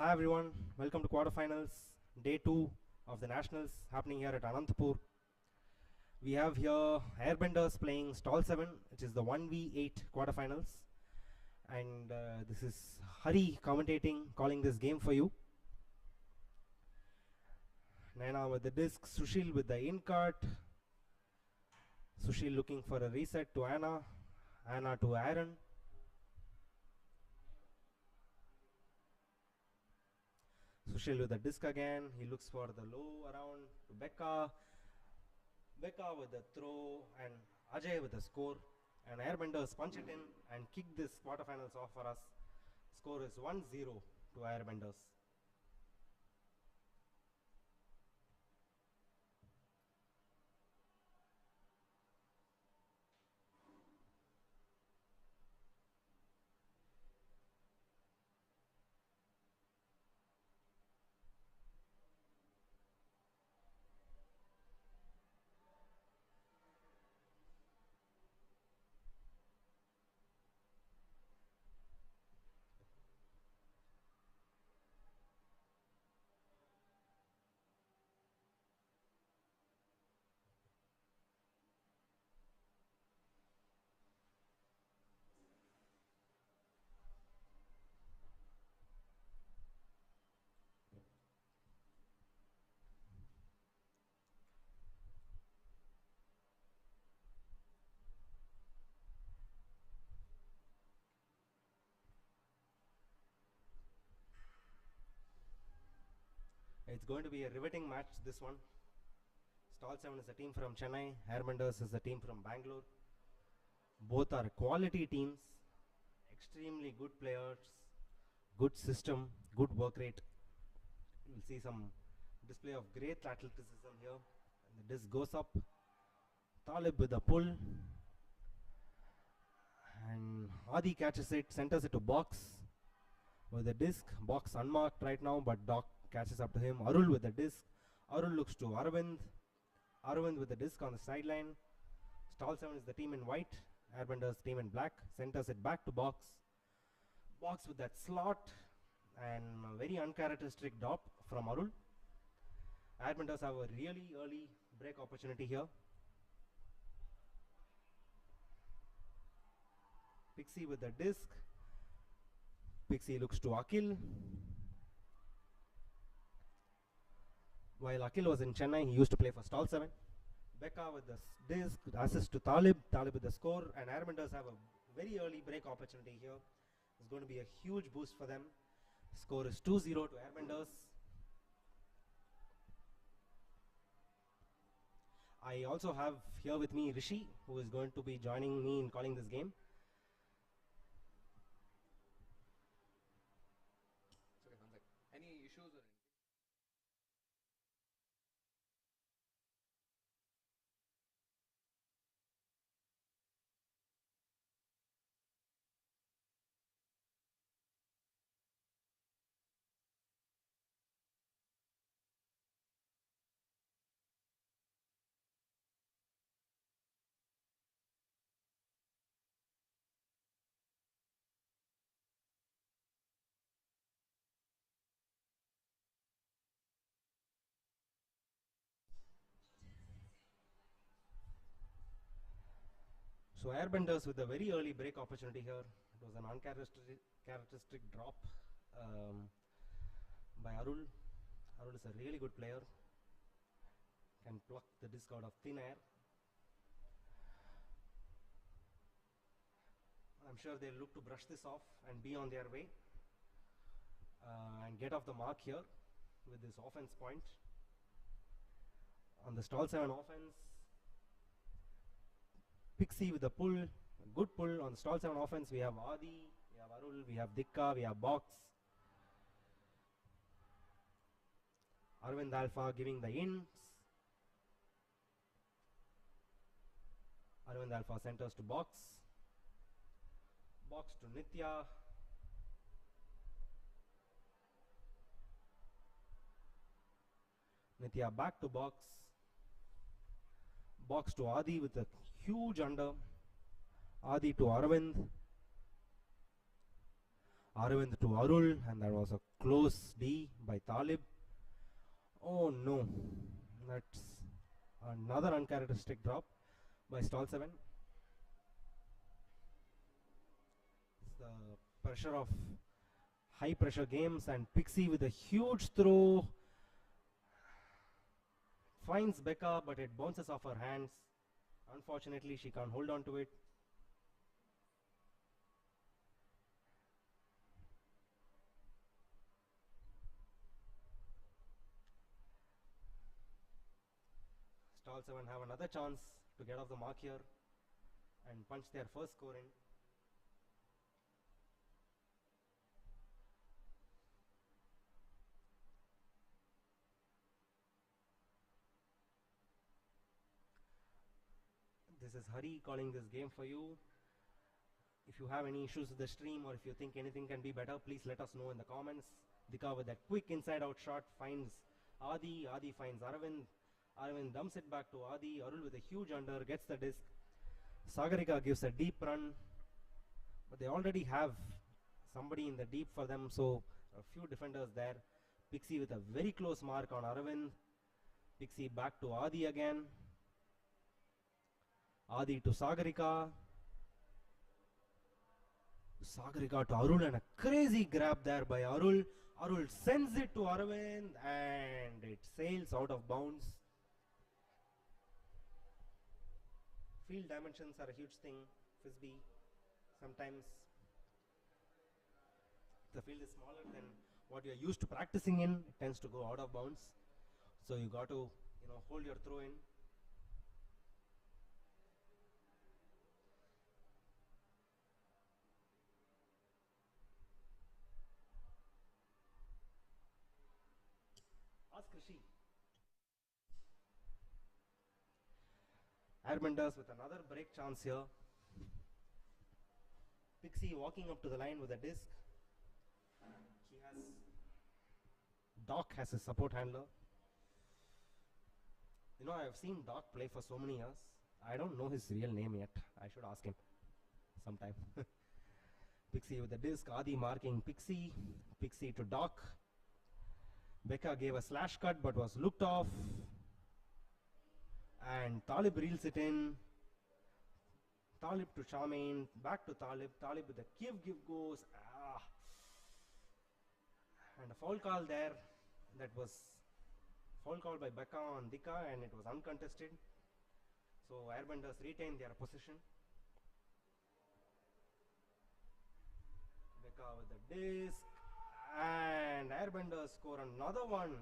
Hi everyone, welcome to quarterfinals, day 2 of the nationals happening here at Anantapur. We have here Airbenders playing Stall7, which is the 1v8 quarterfinals, and this is Hari commentating, calling this game for you. Naina with the disc, Sushil with the in cart, Sushil looking for a reset to Anna, Anna to Aaron. Sushil with the disc again, he looks for the low around to Becca. Becca with the throw and Ajay with the score, and Airbenders punch it in and kick this quarterfinals off for us. Score is 1-0 to Airbenders. It's going to be a riveting match, this one. Stall7 is a team from Chennai, Airbenders is a team from Bangalore. Both are quality teams, extremely good players, good system, good work rate. You'll see some display of great athleticism here. And the disc goes up. Talib with a pull. And Adi catches it, centers it to Box with the disc. Box unmarked right now, but Doc catches up to him. Arul with the disc. Arul looks to Arvind. Arvind with the disc on the sideline. Stall7 is the team in white. Airbenders team in black. Centers it back to Box. Box with that slot and a very uncharacteristic drop from Arul. Airbenders have a really early break opportunity here. Pixie with the disc. Pixie looks to Akil. While Akil was in Chennai, he used to play for Stall7. Becca with the disc, assist to Talib. Talib with the score, and Airbenders have a very early break opportunity here. It's going to be a huge boost for them. Score is 2-0 to Airbenders. I also have here with me Rishi, who is going to be joining me in calling this game. Okay, one sec. Any issues or anything? So Airbenders with a very early break opportunity here. It was an uncharacteristic drop by Arul. Arul is a really good player. Can pluck the disc out of thin air. I'm sure they'll look to brush this off and be on their way and get off the mark here with this offense point. On the Stall7 offense, Pixie with a pull, a good pull. On the Stall7 offense, we have Adi, we have Arul, we have Dikka, we have Box. Arvind Alpha giving the ins. Arvind Alpha centers to Box. Box to Nitya. Nitya back to Box. Box to Adi with a huge under. Adi to Arvind. Aravind to Arul, and that was a close D by Talib. Oh no, that's another uncharacteristic drop by Stall7. It's the pressure of high pressure games, and Pixie with a huge throw finds Becca, but it bounces off her hands. Unfortunately, she can't hold on to it. Stall7 have another chance to get off the mark here and punch their first score in. This is Hari calling this game for you. If you have any issues with the stream, or if you think anything can be better, please let us know in the comments. Dika with that quick inside out shot finds Adi. Adi finds Aravind. Aravind dumps it back to Adi. Arul with a huge under gets the disc. Sagarika gives a deep run, but they already have somebody in the deep for them, so a few defenders there. Pixie with a very close mark on Aravind. Pixie back to Adi again. Adi to Sagarika. Sagarika to Arul, and a crazy grab there by Arul. Arul sends it to Aravind, and it sails out of bounds. Field dimensions are a huge thing. Frisbee, sometimes the field is smaller than what you're used to practicing in, it tends to go out of bounds. So you got to, hold your throw in. Ask Rishi. Airbenders with another break chance here. Pixie walking up to the line with a disc. He has Doc as his support handler. I have seen Doc play for so many years. I don't know his real name yet. I should ask him sometime. Pixie with the disc. Adi marking Pixie. Pixie to Doc. Becca gave a slash cut but was looked off. And Talib reels it in. Talib to Charmaine. Back to Talib. Talib with a give goes. And a foul call there. That was foul call by Becca on Dika, and it was uncontested. So Airbenders retain their position. Becca with the disc. And Airbenders score another one.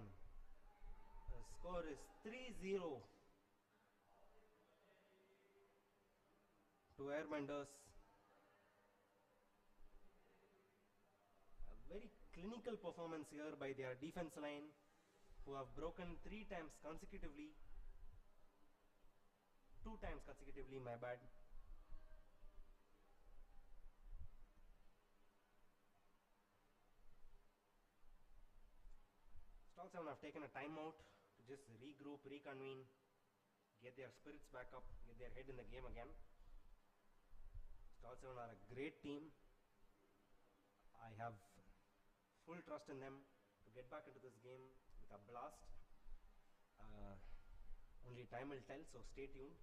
The score is 3-0 to Airbenders. A very clinical performance here by their defense line, who have broken 3 times consecutively. 2 times consecutively, my bad. Stall7 have taken a timeout to just regroup, reconvene, get their spirits back up, get their head in the game again. Stall7 are a great team. I have full trust in them to get back into this game with a blast. Only time will tell, so stay tuned.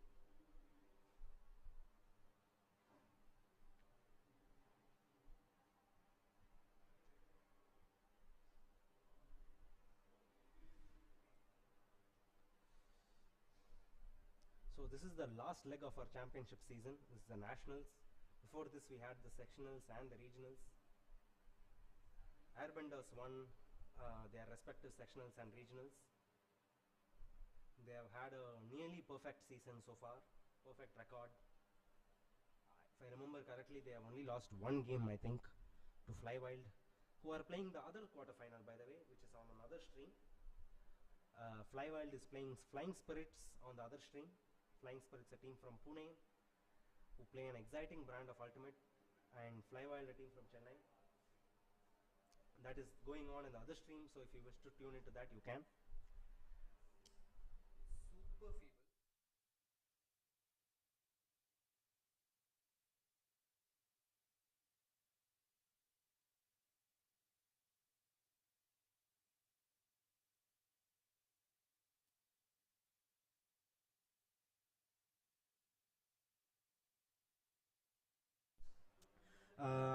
So this is the last leg of our championship season. This is the nationals. Before this we had the sectionals and the regionals. Airbenders won their respective sectionals and regionals. They have had a nearly perfect season so far, perfect record. If I remember correctly, they have only lost 1 game, I think, to Flywild, who are playing the other quarterfinal, by the way, which is on another stream. Flywild is playing Flying Spirits on the other stream. Flying Spirits, a team from Pune, who play an exciting brand of Ultimate, and Flywild, a team from Chennai. That is going on in the other stream, so if you wish to tune into that, you can. Super feeble.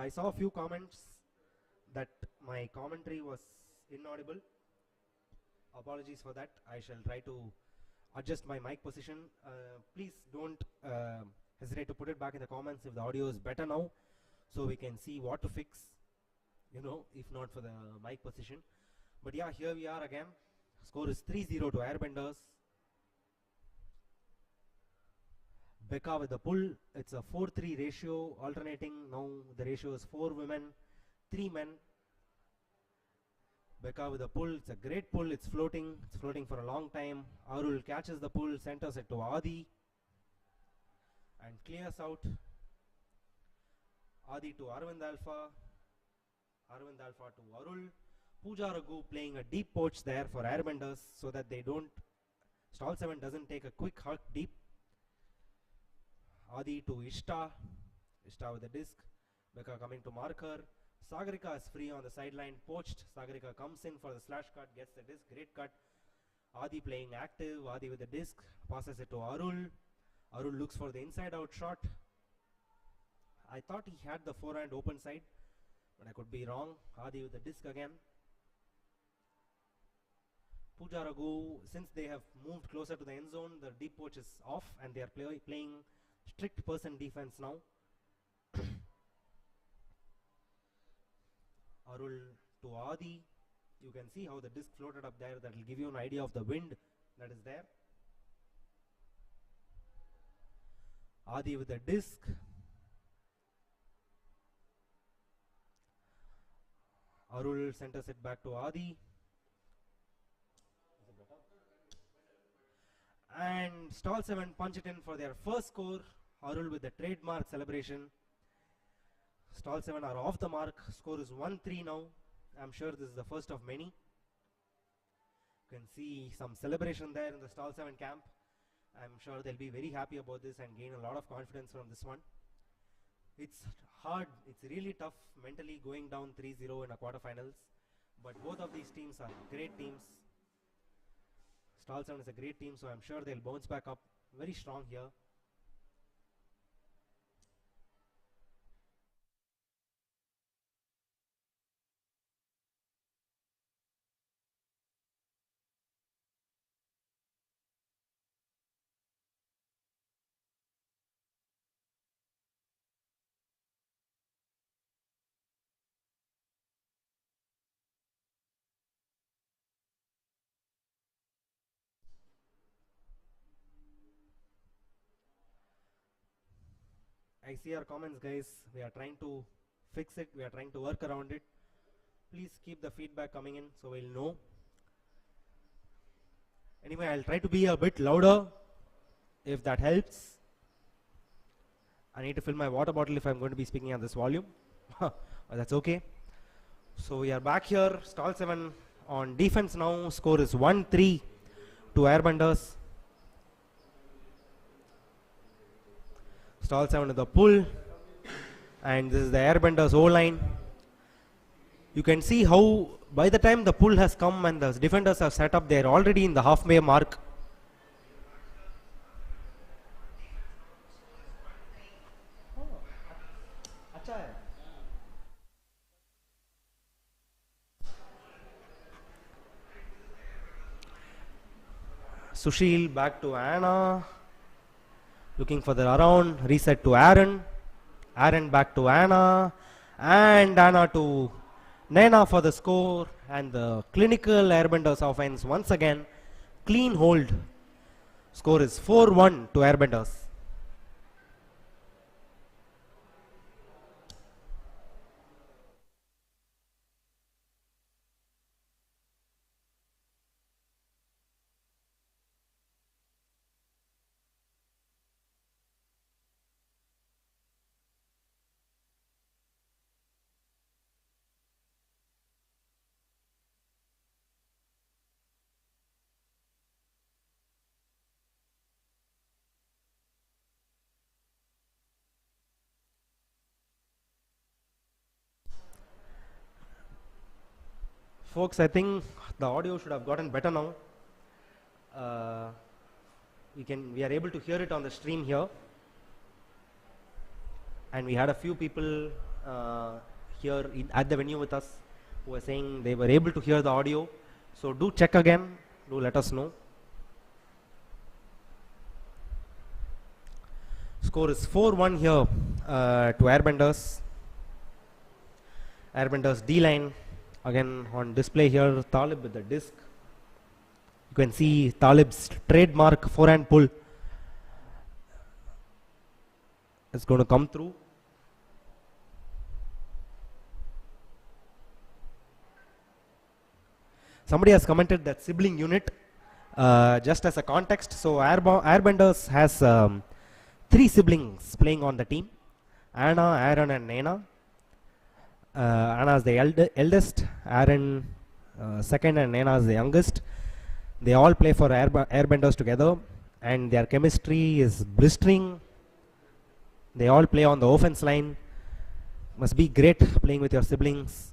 I saw a few comments that my commentary was inaudible. Apologies for that. I shall try to adjust my mic position. Please don't hesitate to put it back in the comments if the audio is better now, so we can see what to fix, you know, if not for the mic position. But yeah, here we are again. Score is 3-0 to Airbenders. Becca with the pull. It's a 4-3 ratio, alternating. Now the ratio is 4 women, 3 men. Becca with the pull. It's a great pull. It's floating for a long time. Arul catches the pull, centers it to Adi and clears out. Adi to Arvind Alpha. Arvind Alpha to Arul. Pooja Raghu playing a deep poach there for Airbenders so that they don't, Stall7 doesn't take a quick hug deep. Adi to Ishta. Ishta with the disc. Becca coming to marker. Sagarika is free on the sideline. Poached. Sagarika comes in for the slash cut. Gets the disc. Great cut. Adi playing active. Adi with the disc. Passes it to Arul. Arul looks for the inside out shot. I thought he had the forehand open side, but I could be wrong. Adi with the disc again. Pooja Raghu, since they have moved closer to the end zone, the deep poach is off and they are playing strict person defense now. Arul to Adi. You can see how the disc floated up there. That will give you an idea of the wind that is there. Adi with the disc. Arul centers it back to Adi. And Stall7 punch it in for their first score. Arul with the trademark celebration. Stall7 are off the mark. Score is 1-3 now. I'm sure this is the first of many. You can see some celebration there in the Stall7 camp. I'm sure they'll be very happy about this and gain a lot of confidence from this one. It's hard, it's really tough mentally going down 3-0 in a quarterfinals. But both of these teams are great teams. Stall7 is a great team, so I'm sure they'll bounce back up very strong here. I see our comments, guys. We are trying to fix it. We are trying to work around it. Please keep the feedback coming in so we'll know. Anyway, I'll try to be a bit louder if that helps. I need to fill my water bottle if I'm going to be speaking at this volume. That's okay. So we are back here. Stall7 on defense now. Score is 1-3 to Airbenders. Stall7 to the pull, and this is the Airbenders O-line. You can see how by the time the pull has come and the defenders are set up, they are already in the halfway mark. Sushil back to Anna. Looking for the around, reset to Aaron. Aaron back to Anna. And Anna to Naina for the score. And the clinical Airbenders offense once again. Clean hold. Score is 4-1 to Airbenders. Folks, I think the audio should have gotten better now. We are able to hear it on the stream here, and we had a few people here at the venue with us who were saying they were able to hear the audio. So do check again, do let us know. Score is 4-1 here to Airbenders. Airbenders D-line again on display here. Talib with the disc. You can see Talib's trademark forehand pull. It's going to come through. Somebody has commented that sibling unit. Just as a context, so Airbenders has 3 siblings playing on the team: Anna, Aaron, and Naina. Anna is the eldest, Aaron second, and Naina is the youngest. They all play for Airbenders together, and their chemistry is blistering. They all play on the offense line. Must be great playing with your siblings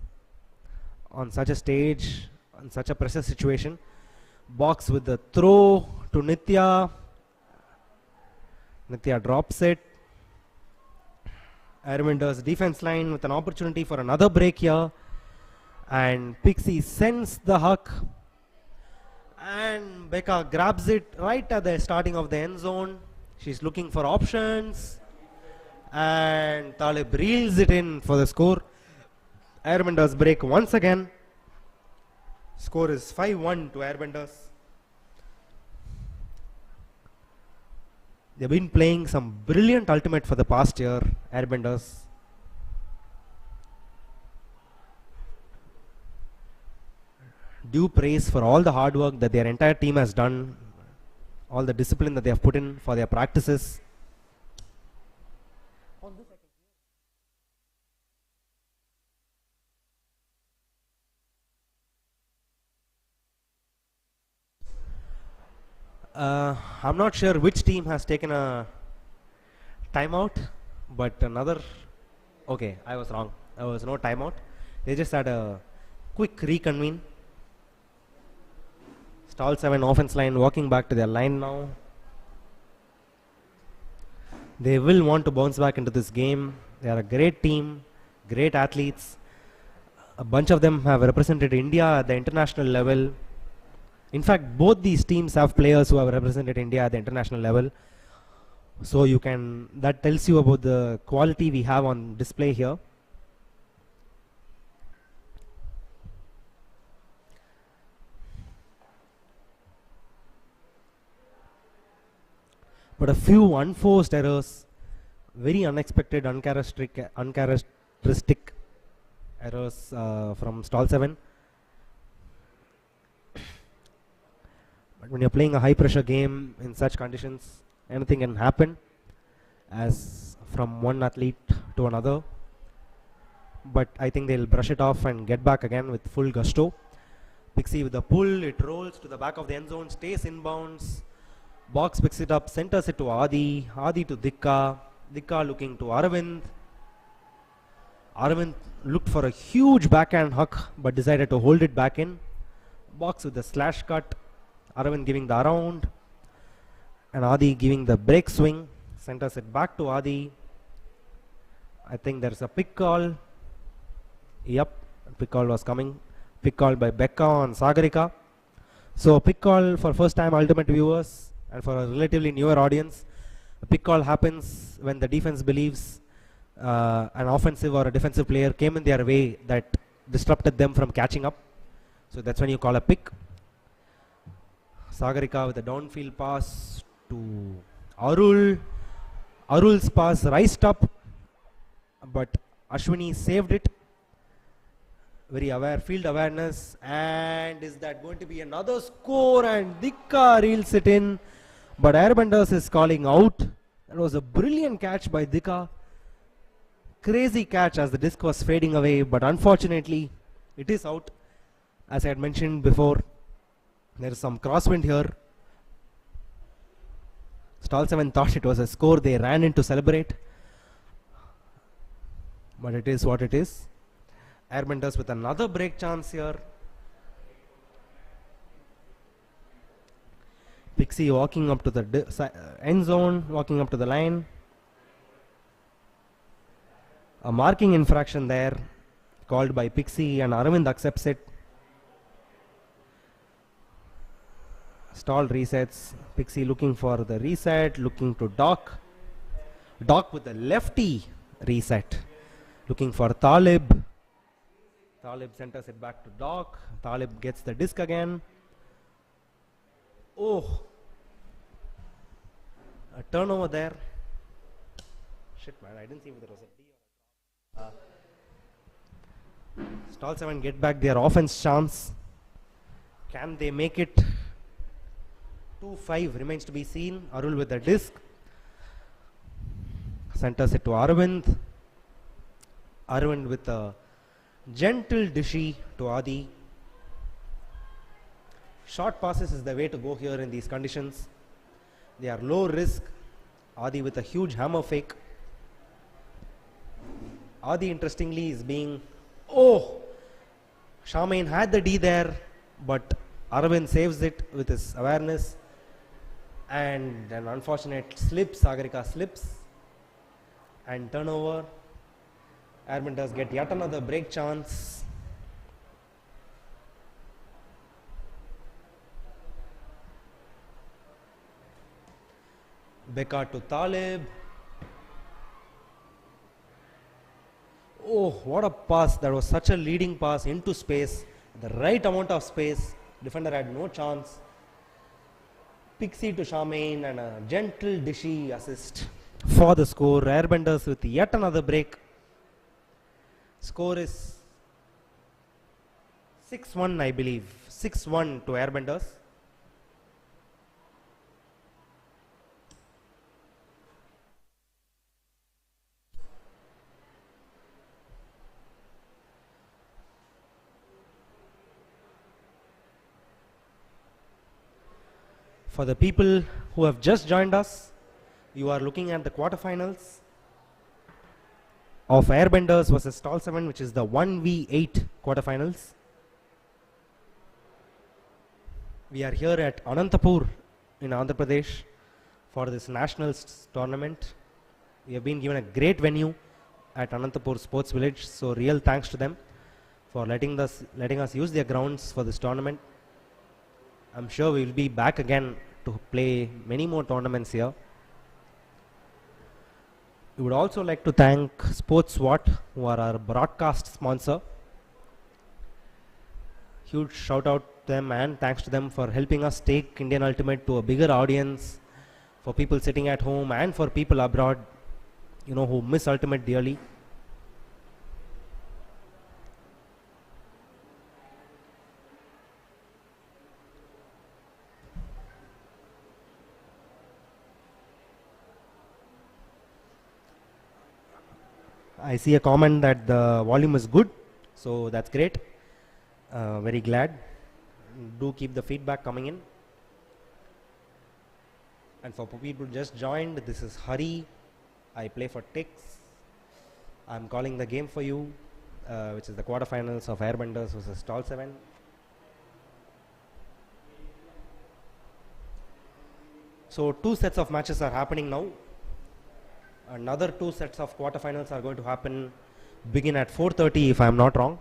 on such a stage, on such a pressure situation. Box with the throw to Nitya. Nitya drops it. Airbenders defense line with an opportunity for another break here. And Pixie sends the huck. And Becca grabs it right at the starting of the end zone. She's looking for options. And Talib reels it in for the score. Airbenders break once again. Score is 5-1 to Airbenders. They've been playing some brilliant ultimate for the past year, Airbenders. Due praise for all the hard work that their entire team has done, all the discipline that they have put in for their practices. I'm not sure which team has taken a timeout, but another. Okay, I was wrong. There was no timeout. They just had a quick reconvene. Stall7 offense line walking back to their line now. They will want to bounce back into this game. They are a great team, great athletes. A bunch of them have represented India at the international level. In fact, both these teams have players who have represented India at the international level. So that tells you about the quality we have on display here. But a few unforced errors, very unexpected, uncharacteristic errors from Stall7. But when you're playing a high pressure game in such conditions, anything can happen, as from one athlete to another. But I think they'll brush it off and get back again with full gusto. Pixie with the pull, it rolls to the back of the end zone, stays inbounds. Box picks it up, centers it to Adi. Adi to Dikka. Dikka looking to Aravind. Aravind looked for a huge backhand huck but decided to hold it back in. Box with the slash cut. Aravind giving the around. And Adi giving the break swing. Centers it back to Adi. I think there's a pick call. Yep, pick call was coming. Pick call by Becca on Sagarika. So pick call for first time ultimate viewers. And for a relatively newer audience, a pick call happens when the defense believes an offensive or a defensive player came in their way that disrupted them from catching up. So that's when you call a pick. Sagarika with a downfield pass to Arul. Arul's pass rised up, but Ashwini saved it. Very aware, field awareness. And is that going to be another score? And Dikka reels it in. But Airbenders is calling out. That was a brilliant catch by Dikka. Crazy catch as the disc was fading away. But unfortunately, it is out. As I had mentioned before, there is some crosswind here. Stall7 thought it was a score. They ran in to celebrate. But it is what it is. Airbenders with another break chance here. Pixie walking up to the end zone, walking up to the line. A marking infraction there called by Pixie, and Aravind accepts it. Stall resets. Pixie looking for the reset, looking to Doc. Doc with the lefty reset. Looking for Talib. Talib centers it back to Doc. Talib gets the disc again. Oh, a turnover there. Shit, man, I didn't see if there was a D. Stall7 get back their offense chance. Can they make it? 2-5 remains to be seen. Arul with the disc. Centers it to Arvind. Arvind with a gentle dishy to Adi. Short passes is the way to go here in these conditions. They are low risk. Adi with a huge hammer fake. Adi interestingly is being... Oh! Charmaine had the D there, but Arvind saves it with his awareness. And an unfortunate slip. Sagarika slips. And turnover. Airbenders get yet another break chance. Becca to Talib. Oh, what a pass. That was such a leading pass into space. The right amount of space. Defender had no chance. Pixie to Charmaine and a gentle dishy assist for the score. Airbenders with yet another break. Score is 6-1, I believe. 6-1 to Airbenders. For the people who have just joined us, you are looking at the quarterfinals of Airbenders versus Stall7, which is the 1v8 quarterfinals. We are here at Anantapur in Andhra Pradesh for this nationals tournament. We have been given a great venue at Anantapur Sports Village, so real thanks to them for letting us use their grounds for this tournament. I'm sure we will be back again to play many more tournaments here. We would also like to thank SportVot, who are our broadcast sponsor. Huge shout out to them and thanks to them for helping us take Indian Ultimate to a bigger audience, for people sitting at home and for people abroad, you know, who miss Ultimate dearly. I see a comment that the volume is good, so that's great. Very glad. Do keep the feedback coming in. And for people who just joined, this is Hari. I play for Tix. I'm calling the game for you, which is the quarterfinals of Airbenders versus Stall7. So 2 sets of matches are happening now. Another 2 sets of quarterfinals are going to happen, begin at 4:30 if I am not wrong.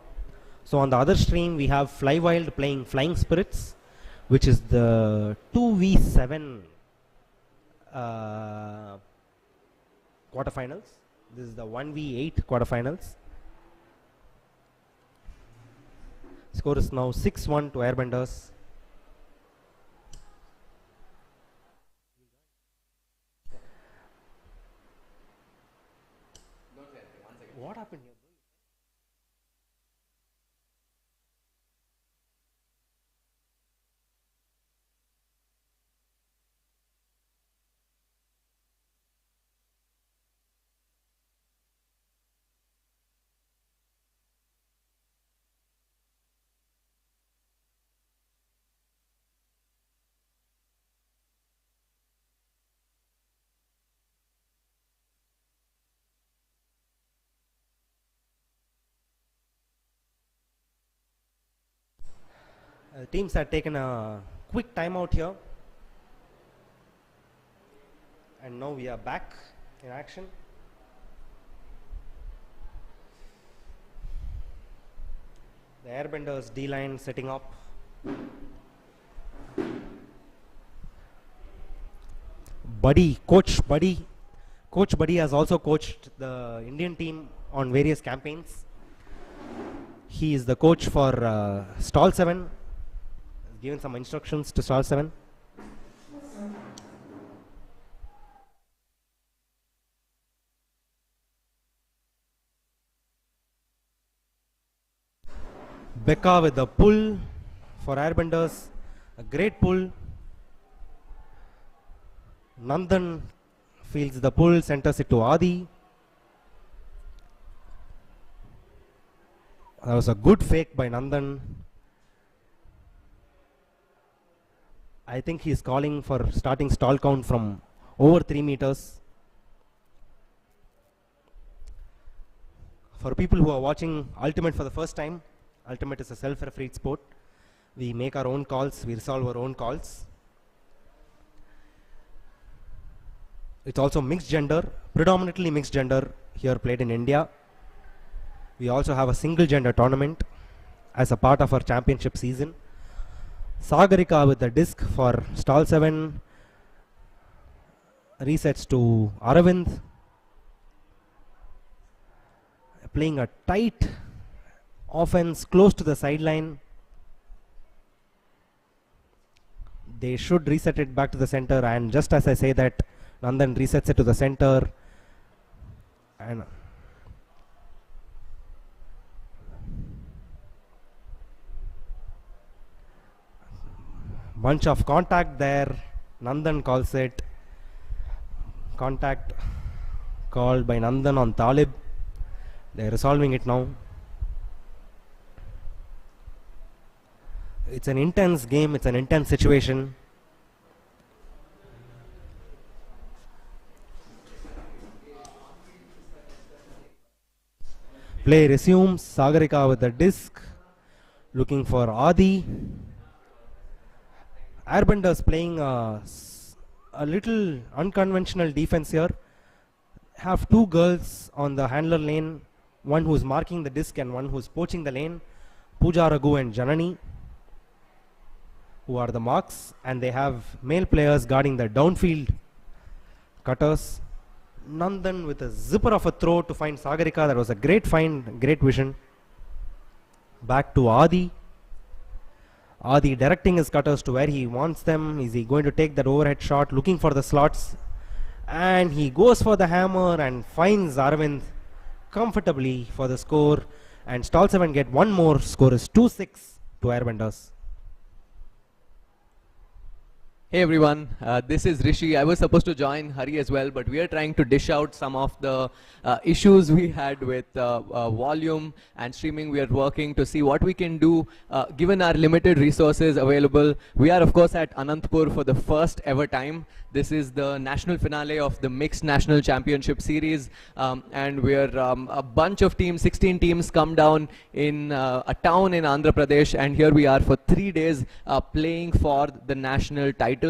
So on the other stream we have Flywild playing Flying Spirits, which is the 2v7 quarterfinals. This is the 1v8 quarterfinals. Score is now 6-1 to Airbenders. What happened here? Teams had taken a quick timeout here, and now we are back in action. Airbenders D-line setting up. Coach Buddy has also coached the Indian team on various campaigns. He is the coach for Stall7. He's given some instructions to Stall7. Becca with the pull for Airbenders. A great pull. Nandan feels the pull, centers it to Adi. That was a good fake by Nandan. I think he's calling for starting stall count from over 3 meters. For people who are watching Ultimate for the first time, Ultimate is a self-refereed sport. We make our own calls, we resolve our own calls. It's also mixed gender, predominantly mixed gender here played in India. We also have a single gender tournament as a part of our championship season. Sagarika with the disc for Stall7 resets to Aravind. Playing a tight offense close to the sideline. They should reset it back to the center, and just as I say that, Nandan resets it to the center. And bunch of contact there. Nandan calls it. Contact called by Nandan on Talib. They're resolving it now. It's an intense game, it's an intense situation. Play resumes. Sagarika with the disc, looking for Adi. Airbenders playing a little unconventional defense here. Have two girls on the handler lane, one who's marking the disc and one who's poaching the lane. Pooja Raghu and Janani, who are the marks, and they have male players guarding the downfield cutters. Nandan with a zipper of a throw to find Sagarika. That was a great find, great vision. Back to Adi. Adi directing his cutters to where he wants them. Is he going to take that overhead shot, looking for the slots? And he goes for the hammer and finds Aravind comfortably for the score. And Stall7 get one more. Score is 2-6 to Airbenders. Hey everyone, this is Rishi. I was supposed to join Hari as well, but we are trying to dish out some of the issues we had with volume and streaming. We are working to see what we can do given our limited resources available. We are of course at Anantapur for the first ever time. This is the national finale of the Mixed National Championship Series, and we're a bunch of teams, 16 teams come down in a town in Andhra Pradesh, and here we are for 3 days playing for the national title.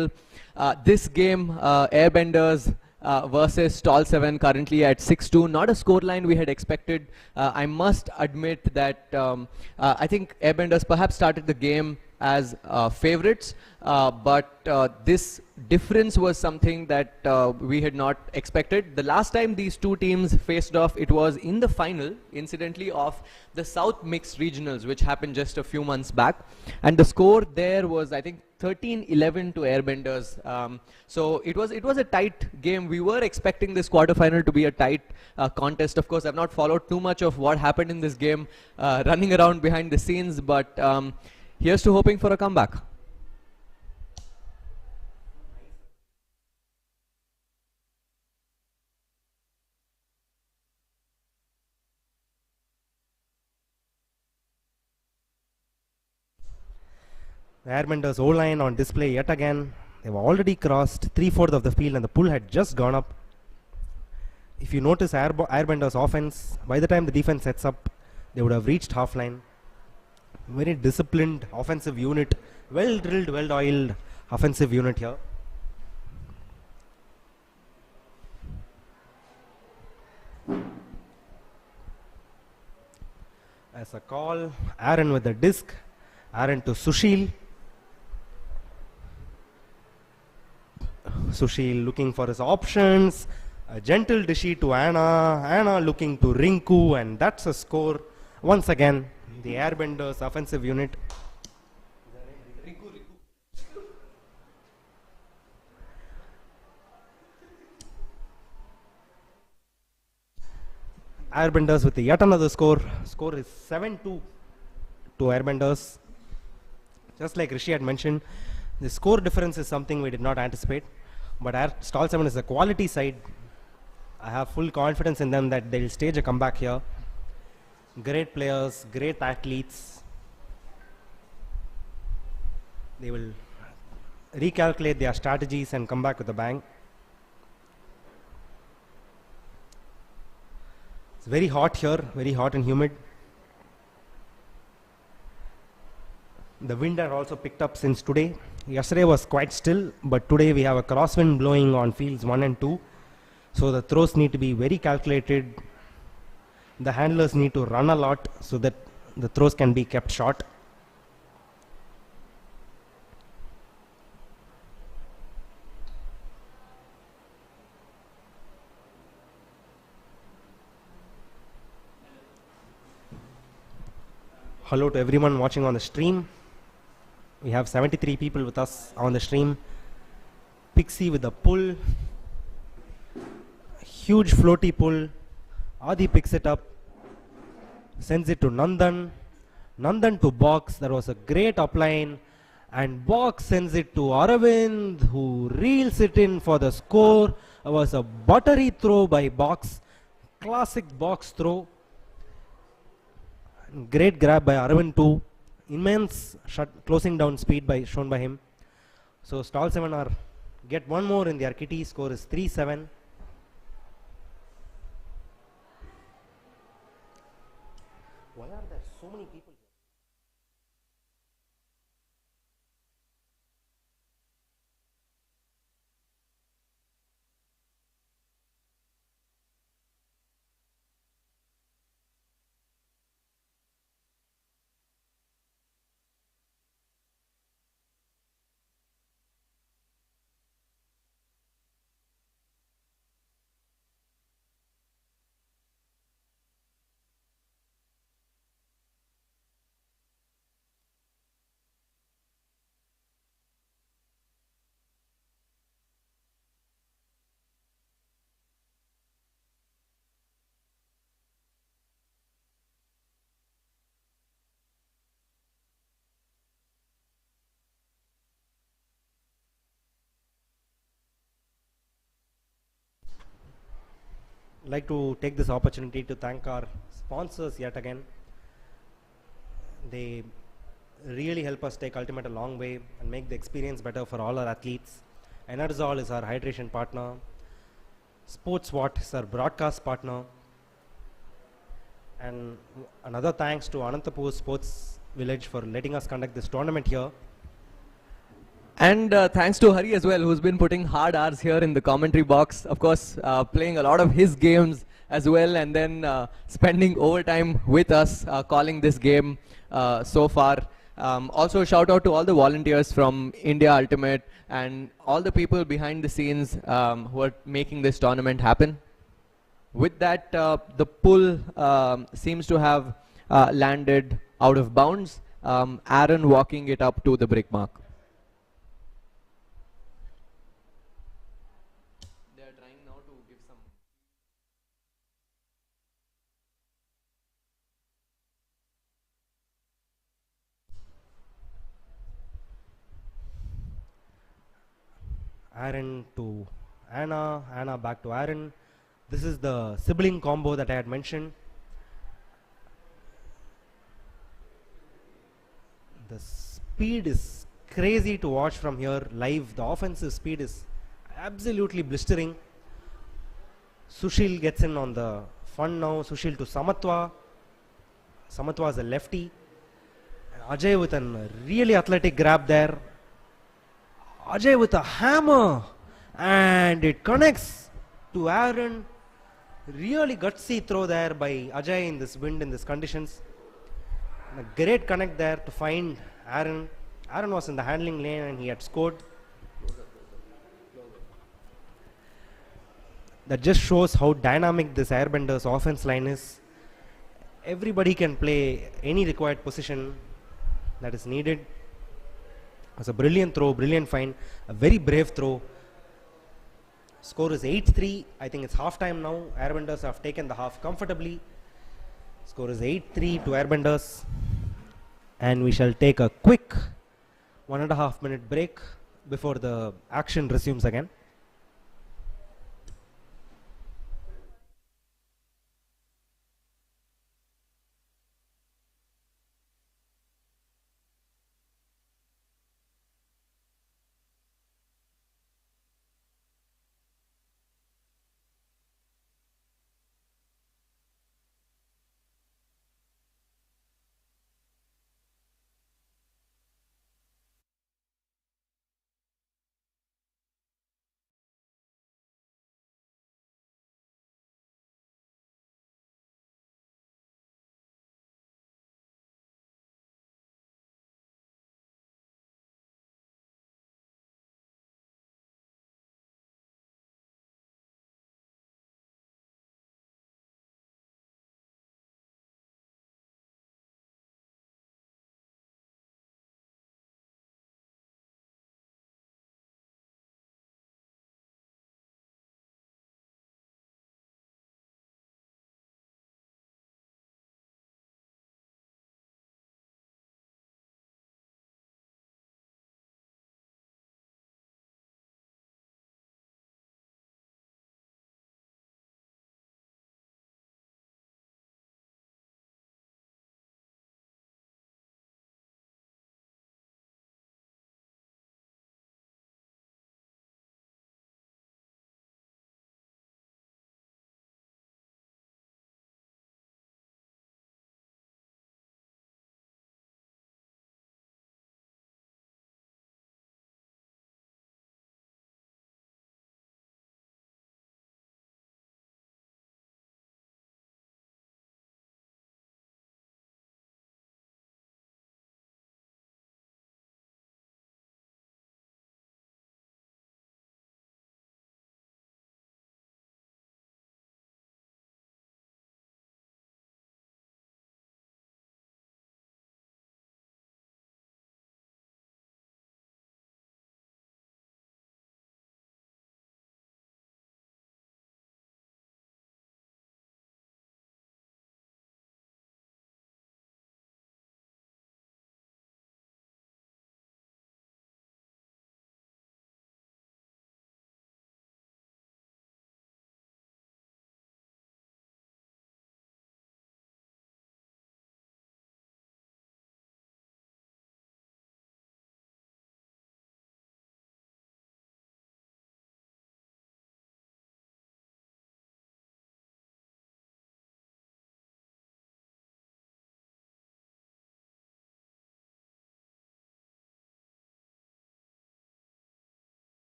This game, Airbenders versus Stall7, currently at 6-2. Not a scoreline we had expected. I must admit that I think Airbenders perhaps started the game as favorites, but this difference was something that we had not expected. The last time these two teams faced off, it was in the final, incidentally, of the South Mixed Regionals, which happened just a few months back, and the score there was, I think, 13-11 to Airbenders. So it was a tight game. We were expecting this quarterfinal to be a tight contest. Of course, I've not followed too much of what happened in this game, running around behind the scenes, but here's to hoping for a comeback. The Airbenders O-line on display yet again. They've already crossed 3/4 of the field and the pull had just gone up. If you notice Airbenders offense, by the time the defense sets up, they would have reached half line. Very disciplined offensive unit, well drilled, well oiled offensive unit here. as a call. Aaron with the disc. Aaron to Sushil. Sushil looking for his options. A gentle dishy to Anna. Anna looking to Rinku, and that's a score. Once again, the Airbenders offensive unit. Airbenders with yet another score. Score is 7-2 to Airbenders. Just like Rishi had mentioned, the score difference is something we did not anticipate. But Stall7 is a quality side. I have full confidence in them that they will stage a comeback here. Great players, great athletes. They will recalculate their strategies and come back with a bang. It's very hot here, very hot and humid. The wind had also picked up since today. Yesterday was quite still, but today we have a crosswind blowing on fields 1 and 2. So the throws need to be very calculated. The handlers need to run a lot so that the throws can be kept short. Hello to everyone watching on the stream. We have 73 people with us on the stream. Pixie with the pull. Huge floaty pull. Adi picks it up. Sends it to Nandan. Nandan to Box. That was a great upline. And Box sends it to Aravind, who reels it in for the score. It was a buttery throw by Box. Classic Box throw. Great grab by Aravind too. Immense closing down speed shown by him. So Stall7 are get one more in their kitty. Score is 3-7. Why are there so many people here? Like to take this opportunity to thank our sponsors yet again. They really help us take Ultimate a long way and make the experience better for all our athletes. Enerzol is our hydration partner. SportVot is our broadcast partner. And another thanks to Anantapur Sports Village for letting us conduct this tournament here. And thanks to Hari as well, who's been putting hard hours here in the commentary box. Of course, playing a lot of his games as well, and then spending overtime with us, calling this game so far. Also, shout out to all the volunteers from India Ultimate and all the people behind the scenes who are making this tournament happen. With that, the pull seems to have landed out of bounds. Aaron walking it up to the brick mark. Aaron to Anna, Anna back to Aaron. This is the sibling combo that I had mentioned. The speed is crazy to watch from here live. The offensive speed is absolutely blistering. Sushil gets in on the fun now. Sushil to Samatwa. Samatwa is a lefty. Ajay with a really athletic grab there. Ajay with a hammer, and it connects to Aaron. Really gutsy throw there by Ajay in this wind, in these conditions. And a great connect there to find Aaron. Aaron was in the handling lane and he had scored. That just shows how dynamic this Airbenders offense line is. Everybody can play any required position that is needed. It was a brilliant throw, brilliant find, a very brave throw. Score is 8-3. I think it's half time now. Airbenders have taken the half comfortably. Score is 8-3 to Airbenders. And we shall take a quick 1.5 minute break before the action resumes again.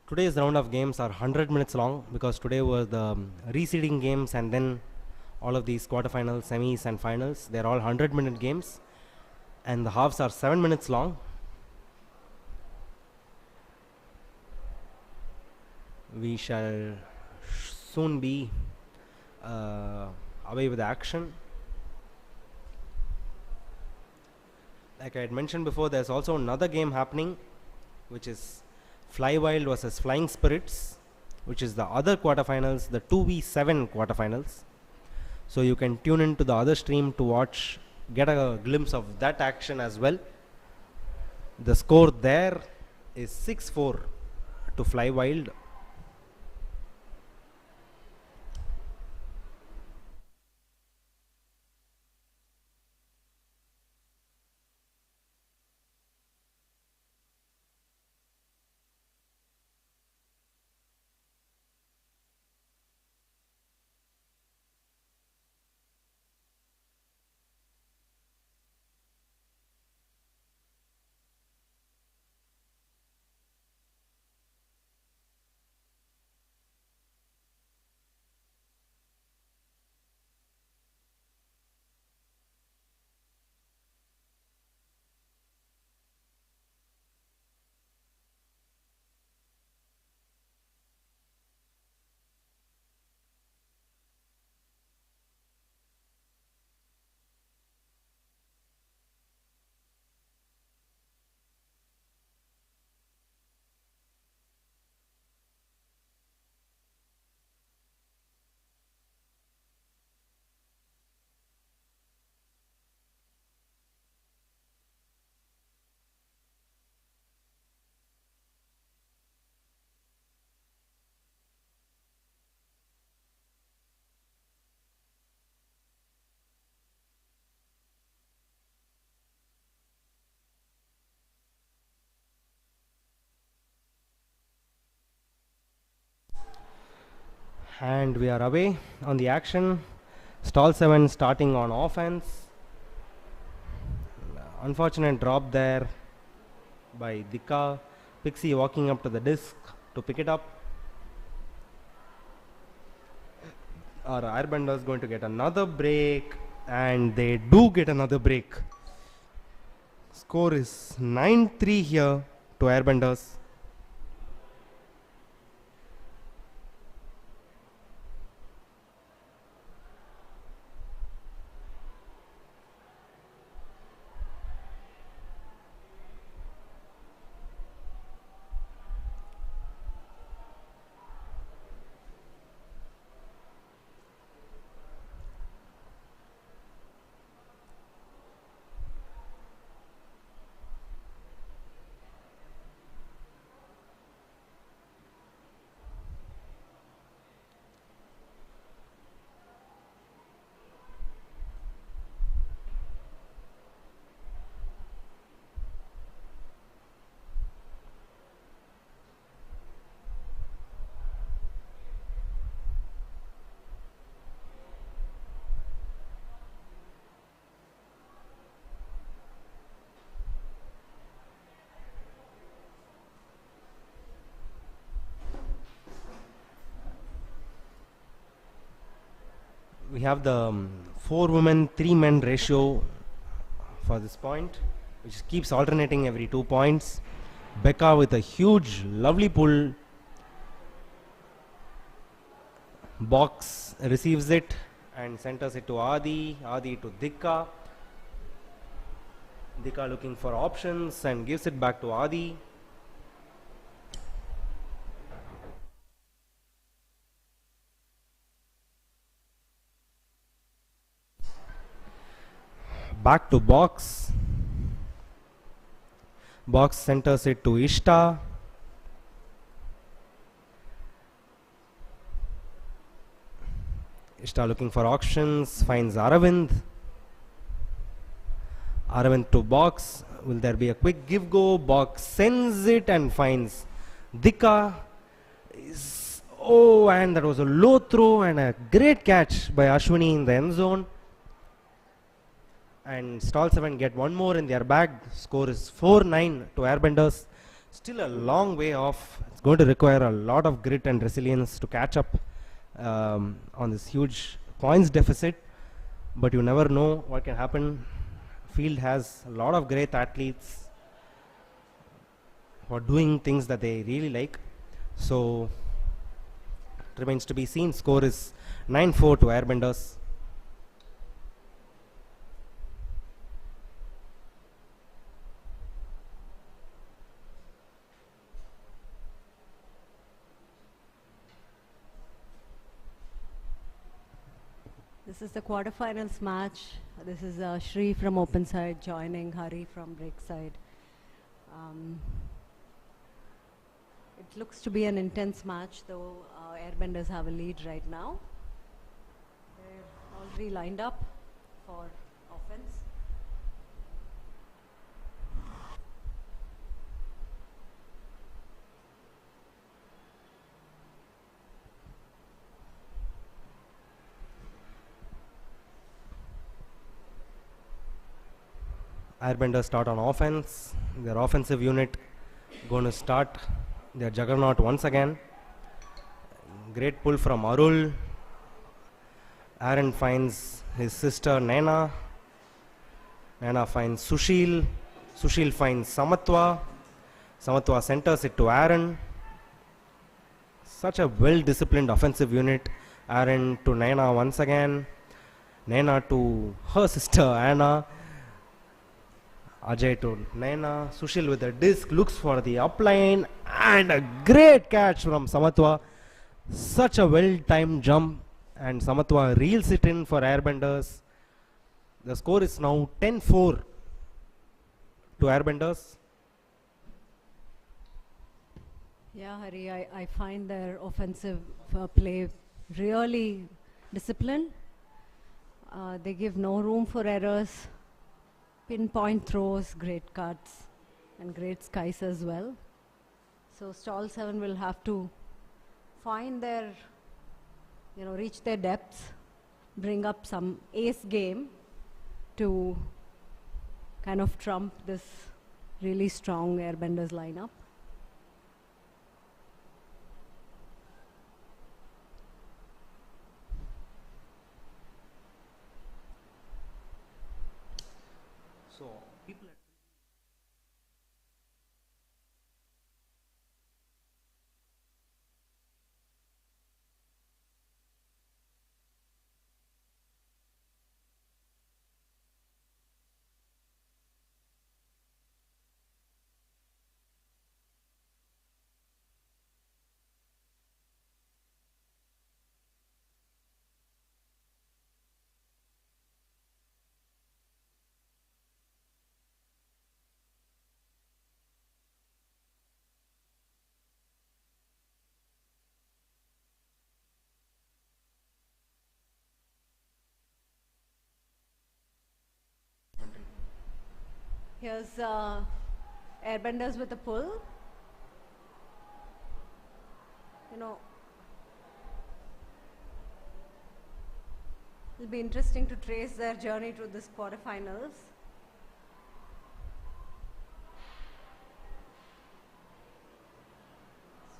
Today's round of games are 100 minutes long because today were the reseeding games and then all of these quarterfinals, semis and finals. They're all 100-minute games and the halves are 7 minutes long. We shall soon be away with action. Like I had mentioned before, there's also another game happening, which is Fly Wild versus Flying Spirits, which is the other quarterfinals, the 2v7 quarterfinals. So you can tune into the other stream to watch, get a glimpse of that action as well. The score there is 6-4 to Fly Wild. And we are away on the action. Stall7 starting on offense. Unfortunate drop there by Dika. Pixie walking up to the disc to pick it up. Our Airbenders going to get another break, and they do get another break. Score is 9-3 here to Airbenders. We have the 4 women, 3 men ratio for this point, which keeps alternating every 2 points. Becca with a huge, lovely pull. Box receives it and centers it to Adi. Adi to Dikka. Dikka looking for options and gives it back to Adi. Back to Box. Box centers it to Ishta. Ishta looking for options, finds Aravind. Aravind to Box. Will there be a quick give go? Box sends it and finds Dika. Oh, and that was a low throw and a great catch by Ashwini in the end zone. And Stall7 get one more in their bag. Score is 4-9 to Airbenders. Still a long way off. It's going to require a lot of grit and resilience to catch up on this huge points deficit, but you never know what can happen. Field has a lot of great athletes who are doing things that they really like, so it remains to be seen. Score is 9-4 to Airbenders. This is the quarterfinals match. This is Shri from open side joining Hari from break side. It looks to be an intense match, though Airbenders have a lead right now. They're already lined up for offense. Airbenders start on offense. Their offensive unit going to start their juggernaut once again. Great pull from Arul. Aaron finds his sister Naina. Naina finds Sushil. Sushil finds Samatwa. Samatwa centers it to Aaron. Such a well-disciplined offensive unit. Aaron to Naina once again. Naina to her sister Anna. Ajay to Naina. Sushil with the disc looks for the upline, and a great catch from Samatwa. Such a well-timed jump, and Samatwa reels it in for Airbenders. The score is now 10-4 to Airbenders. Yeah, Hari, I find their offensive play really disciplined. They give no room for errors. Pinpoint throws, great cuts, and great skies as well. So Stall7 will have to find their, reach their depths, bring up some ace game to kind of trump this really strong Airbenders lineup. So people Here's Airbenders with a pull. It'll be interesting to trace their journey to this quarterfinals.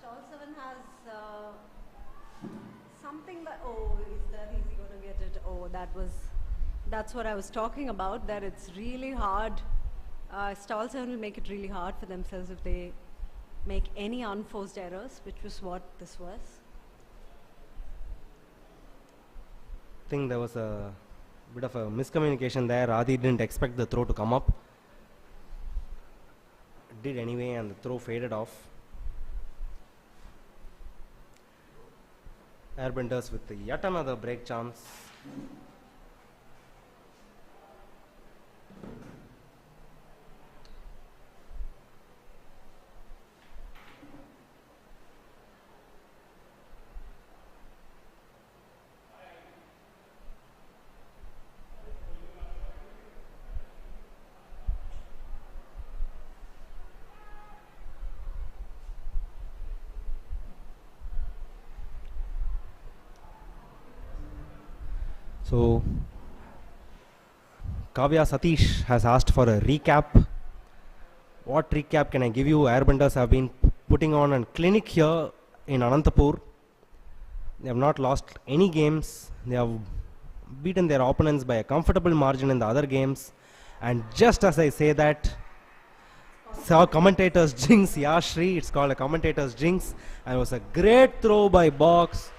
Stall7 has something that, is that easy going to get it? That's what I was talking about, that it's really hard. Stall7 will make it really hard for themselves if they make any unforced errors, which was what this was. I think there was a bit of a miscommunication there. Adi didn't expect the throw to come up. It did anyway, and the throw faded off. Airbenders with yet another break chance. So Kavya Satish has asked for a recap What recap can I give you? Airbenders have been putting on a clinic here in Anantapur. They have not lost any games. They have beaten their opponents by a comfortable margin in the other games. And just as I say that, saw commentator's jinx, yeah Shri, it's called a commentator's jinx. And it was a great throw by Box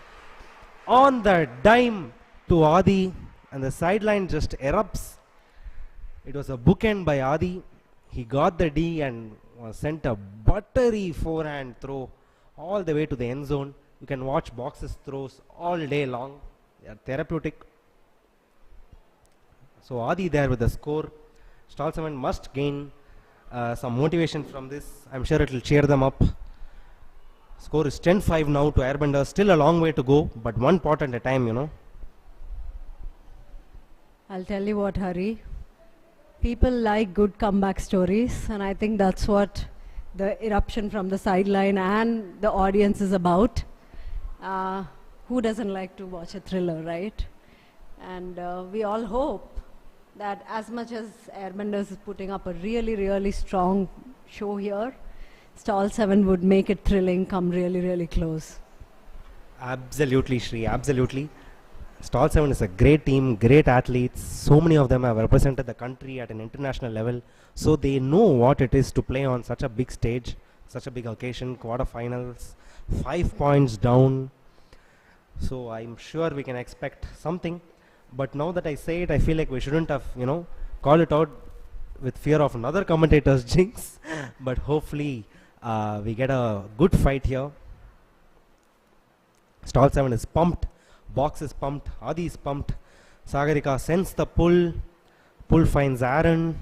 on the dime to Adi, and the sideline just erupts. It was a bookend by Adi. He got the D and sent a buttery forehand throw all the way to the end zone. You can watch Box's throws all day long. They are therapeutic. So Adi there with the score. Stall7 must gain some motivation from this. I'm sure it will cheer them up. Score is 10-5 now to Airbenders. Still a long way to go, but one pot at a time, you know. I'll tell you what, Hari. People like good comeback stories, and I think that's what the eruption from the sideline and the audience is about. Who doesn't like to watch a thriller, right? And we all hope that as much as Airbenders is putting up a really, really strong show here, Stall7 would make it thrilling, come really, really close. Absolutely, Shri, absolutely. Stall7 is a great team, great athletes. So many of them have represented the country at an international level. So they know what it is to play on such a big stage, such a big occasion, quarterfinals, 5 points down. So I'm sure we can expect something. But now that I say it, I feel like we shouldn't have, you know, called it out with fear of another commentator's jinx. But hopefully we get a good fight here. Stall7 is pumped. Box is pumped. Adi is pumped. Sagarika sends the pull. Pull finds Aaron.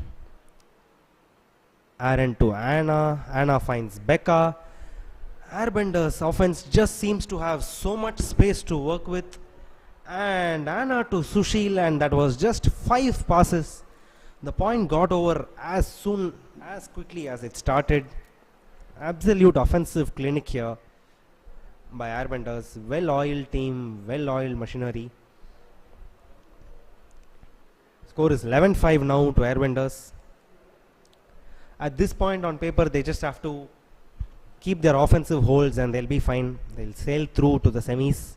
Aaron to Anna. Anna finds Becca. Airbenders offense just seems to have so much space to work with. And Anna to Sushil, and that was just 5 passes. The point got over as quickly as it started. Absolute offensive clinic here by Airbenders. Well-oiled team, well-oiled machinery. Score is 11-5 now to Airbenders. At this point on paper, they just have to keep their offensive holds and they'll be fine. They'll sail through to the semis.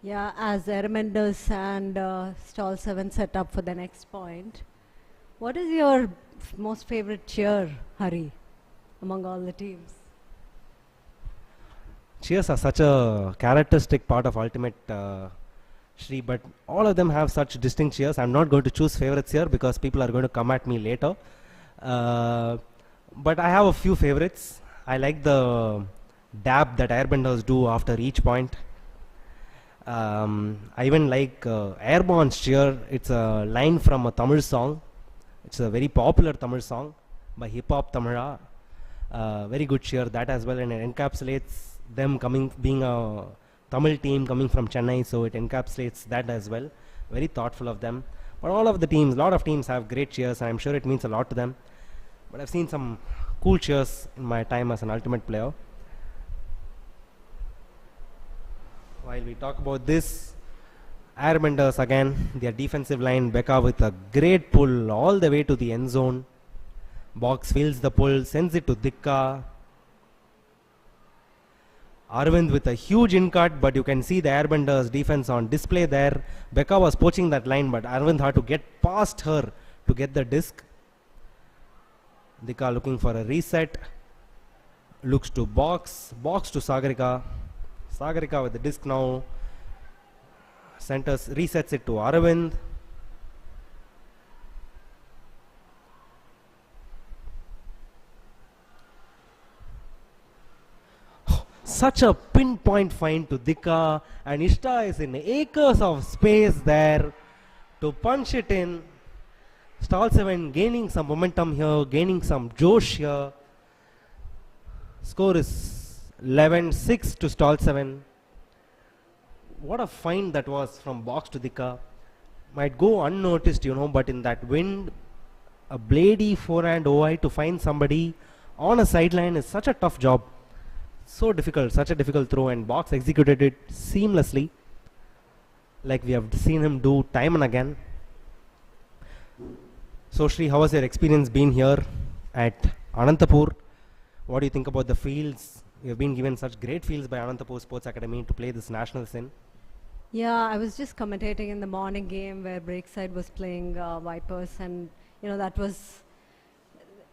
Yeah, as Airbenders and Stall7 set up for the next point, what is your most favorite cheer, Hari, among all the teams? Cheers are such a characteristic part of Ultimate Shri, but all of them have such distinct cheers. I'm not going to choose favorites here because people are going to come at me later. But I have a few favorites. I like the dab that Airbenders do after each point. I even like Airborne's cheer. It's a line from a Tamil song. It's a very popular Tamil song by Hip Hop Tamila. Very good cheer that as well, and it encapsulates them being a Tamil team coming from Chennai, so it encapsulates that as well. Very thoughtful of them. But all of the teams, a lot of teams have great cheers, and I'm sure it means a lot to them. But I've seen some cool cheers in my time as an Ultimate player. While we talk about this, Airbenders again, their defensive line, Becca with a great pull all the way to the end zone. Box feels the pull, sends it to Dikka. Arvind with a huge in-cut, but you can see the Airbenders defense on display there. Becca was poaching that line, but Arvind had to get past her to get the disc. Dikka looking for a reset. Looks to Box. Box to Sagarika. Sagarika with the disc now. Centers, resets it to Arvind. Such a pinpoint find to Dikka, and Ishta is in acres of space there to punch it in. Stall7 gaining some momentum here, gaining some josh here. Score is 11-6 to Stall7. What a find that was from Box to Dikka. Might go unnoticed, you know, but in that wind, a blady forehand OI to find somebody on a sideline is such a tough job. So difficult, such a difficult throw, and Box executed it seamlessly. like we have seen him do time and again. So Shri, how has your experience been here at Anantapur? What do you think about the fields? You have been given such great fields by Anantapur Sports Academy to play this nationals in. Yeah, I was just commentating in the morning game where Breakside was playing Vipers, and that was,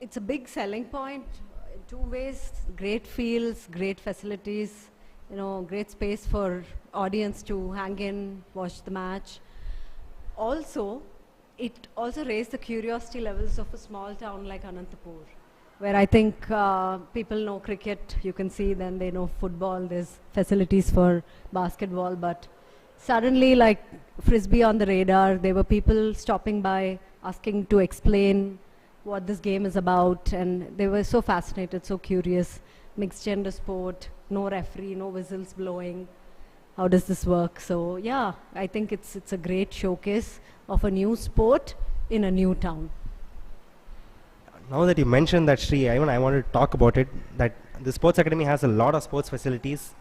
it's a big selling point. Two ways: great fields, great facilities, great space for audience to hang in, watch the match. Also, it also raised the curiosity levels of a small town like Anantapur, where I think people know cricket, you can see, then they know football, there's facilities for basketball, but suddenly, like Frisbee on the radar, there were people stopping by asking to explain what this game is about, and they were so fascinated, so curious. Mixed gender sport, no referee, no whistles blowing. How does this work? So yeah, I think it's a great showcase of a new sport in a new town. Now that you mentioned that, Shri, I wanted to talk about it, that the Sports Academy has a lot of sports facilities,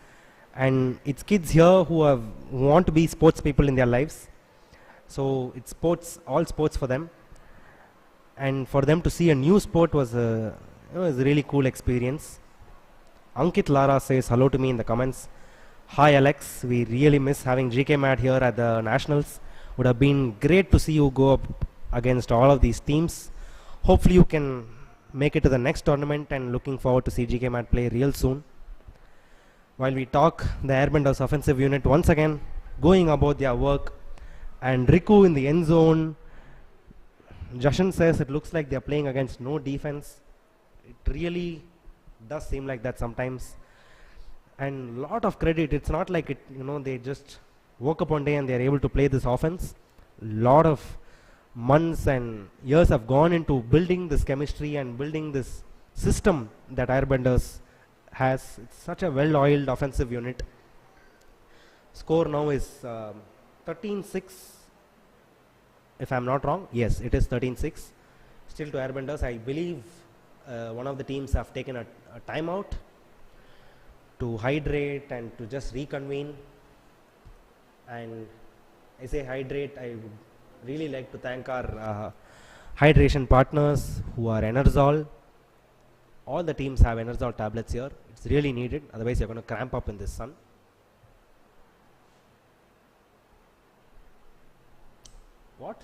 and it's kids here who want to be sports people in their lives. So it's sports, all sports for them. And for them to see a new sport was a really cool experience. Ankit Lara says hello to me in the comments. Hi Alex, we really miss having GK Mad here at the Nationals. Would have been great to see you go up against all of these teams. Hopefully you can make it to the next tournament, and looking forward to see GK Mad play real soon. While we talk, the Airbenders offensive unit once again going about their work, and Riku in the end zone. Jashan says it looks like they are playing against no defense. It really does seem like that sometimes. And lot of credit, it's not like it, they just woke up one day and they are able to play this offense. Lot of months and years have gone into building this chemistry and building this system that Airbenders has. It's such a well-oiled offensive unit. Score now is 13-6, if I'm not wrong. Yes, it is 13-6. Still to Airbenders. I believe one of the teams have taken a timeout to hydrate and to just reconvene. And I say hydrate, I would really like to thank our hydration partners who are Enerzol. All the teams have Enerzol tablets here. It's really needed, otherwise you're going to cramp up in this sun. What?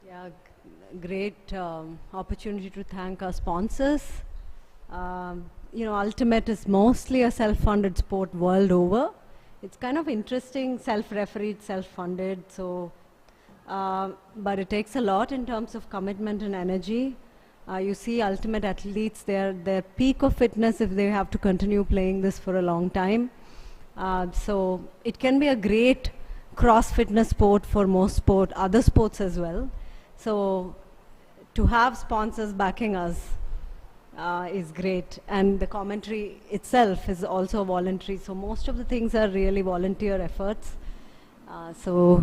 Yeah, great opportunity to thank our sponsors. Ultimate is mostly a self-funded sport world over. It's kind of interesting, self-refereed, self-funded, so but it takes a lot in terms of commitment and energy. You see ultimate athletes, their peak of fitness if they have to continue playing this for a long time. So it can be a great cross-fitness sport for most other sports as well. So to have sponsors backing us is great, and the commentary itself is also voluntary, so most of the things are really volunteer efforts. So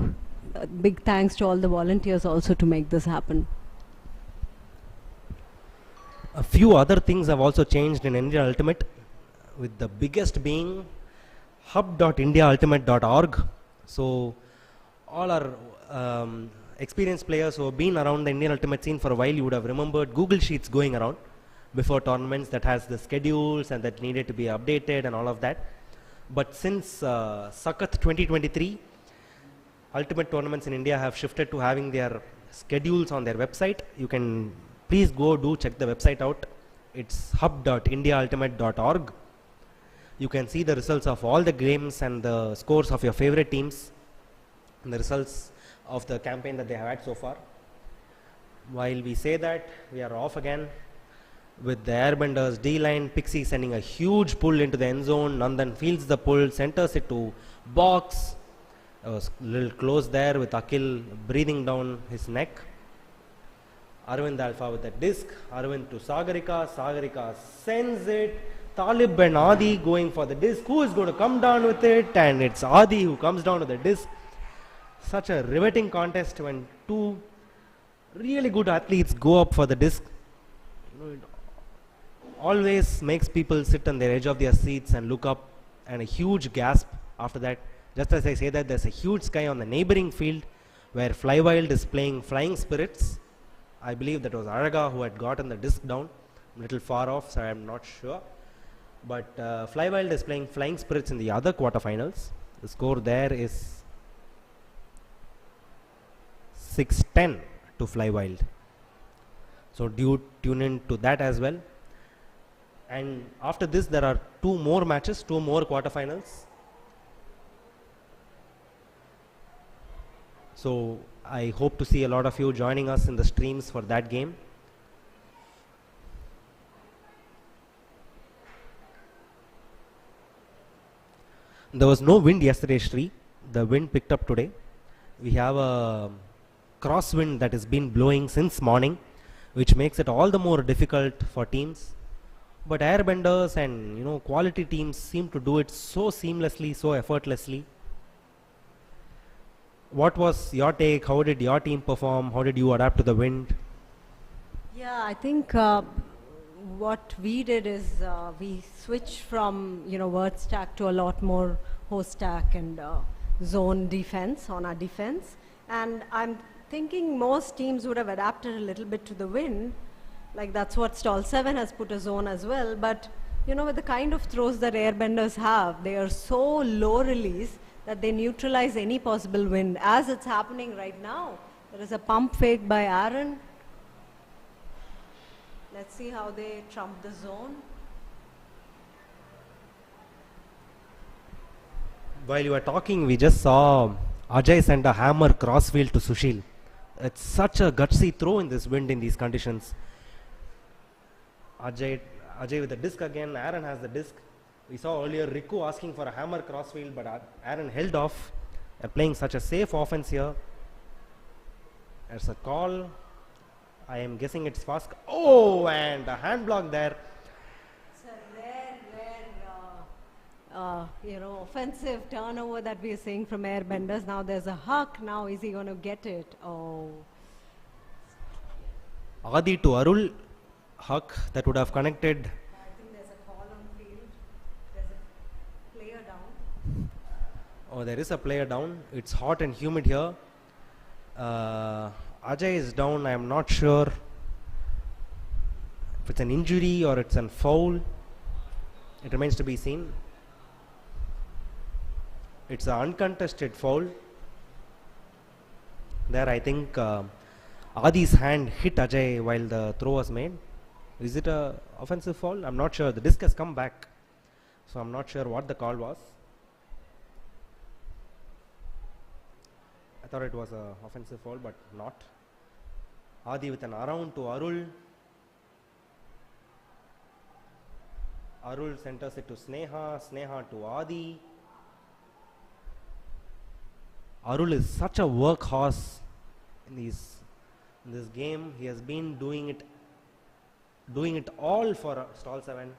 big thanks to all the volunteers also to make this happen. A few other things have also changed in India Ultimate, with the biggest being hub.indiaultimate.org. So all our experienced players who have been around the Indian Ultimate scene for a while, you would have remembered Google Sheets going around before tournaments that has the schedules and that needed to be updated and all of that. But since Sakat 2023, Ultimate tournaments in India have shifted to having their schedules on their website. You can please check the website out. It's hub.indiaultimate.org. You can see the results of all the games and the scores of your favorite teams and the results of the campaign that they have had so far. While we say that, we are off again with the Airbenders D-line. Pixie sending a huge pull into the end zone. Nandan fields the pull, centers it to box. Was a little close there with Akhil breathing down his neck. Arvind Alpha with the disc. Arvind to Sagarika. Sagarika sends it. Talib and Adi going for the disc. Who is going to come down with it? And it's Adi who comes down with the disc. Such a riveting contest when two really good athletes go up for the disc. It always makes people sit on their edge of their seats and look up, and a huge gasp after that. Just as I say that, there's a huge sky on the neighboring field where Flywild is playing Flying Spirits. I believe that was Araga who had gotten the disc down, a little far off, so I'm not sure. But Flywild is playing Flying Spirits in the other quarterfinals. The score there is 6-10 to Flywild. So do tune in to that as well. And after this, there are two more matches, two more quarterfinals. So I hope to see a lot of you joining us in the streams for that game. There was no wind yesterday, Shri. The wind picked up today. We have a crosswind that has been blowing since morning, which makes it all the more difficult for teams. But Airbenders and quality teams seem to do it so seamlessly, so effortlessly. What was your take? How did your team perform? How did you adapt to the wind? Yeah, I think what we did is we switched from word stack to a lot more host stack and zone defense on our defense. And I'm thinking most teams would have adapted a little bit to the wind. Like that's what Stall7 has put a zone as well. But with the kind of throws that Airbenders have, they are so low release that they neutralize any possible wind, as it's happening right now. There is a pump fake by Aaron. Let's see how they trump the zone. While you were talking, we just saw Ajay send a hammer crossfield to Sushil. It's such a gutsy throw in this wind in these conditions. Ajay with the disc again. Aaron has the disc. We saw earlier Riku asking for a hammer crossfield, but Aaron held off. They're playing such a safe offense here. There's a call. I am guessing it's fast. Oh, and a hand block there. It's a rare, offensive turnover that we are seeing from Airbenders. Now there's a huck. Now is he going to get it? Oh. Adi to Arul. Huck that would have connected. I think there's a call on field. There's a player down. Oh, there is a player down. It's hot and humid here. Ajay is down. I am not sure if it's an injury or it's a foul. It remains to be seen. It's an uncontested foul. There, I think Adi's hand hit Ajay while the throw was made. Is it a offensive foul? I'm not sure. The disc has come back, so I'm not sure what the call was. I thought it was a offensive foul, but not. Adi with an around to Arul. Arul centers it to Sneha. Sneha to Adi. Arul is such a workhorse in this game. He has been doing it all for Stall7.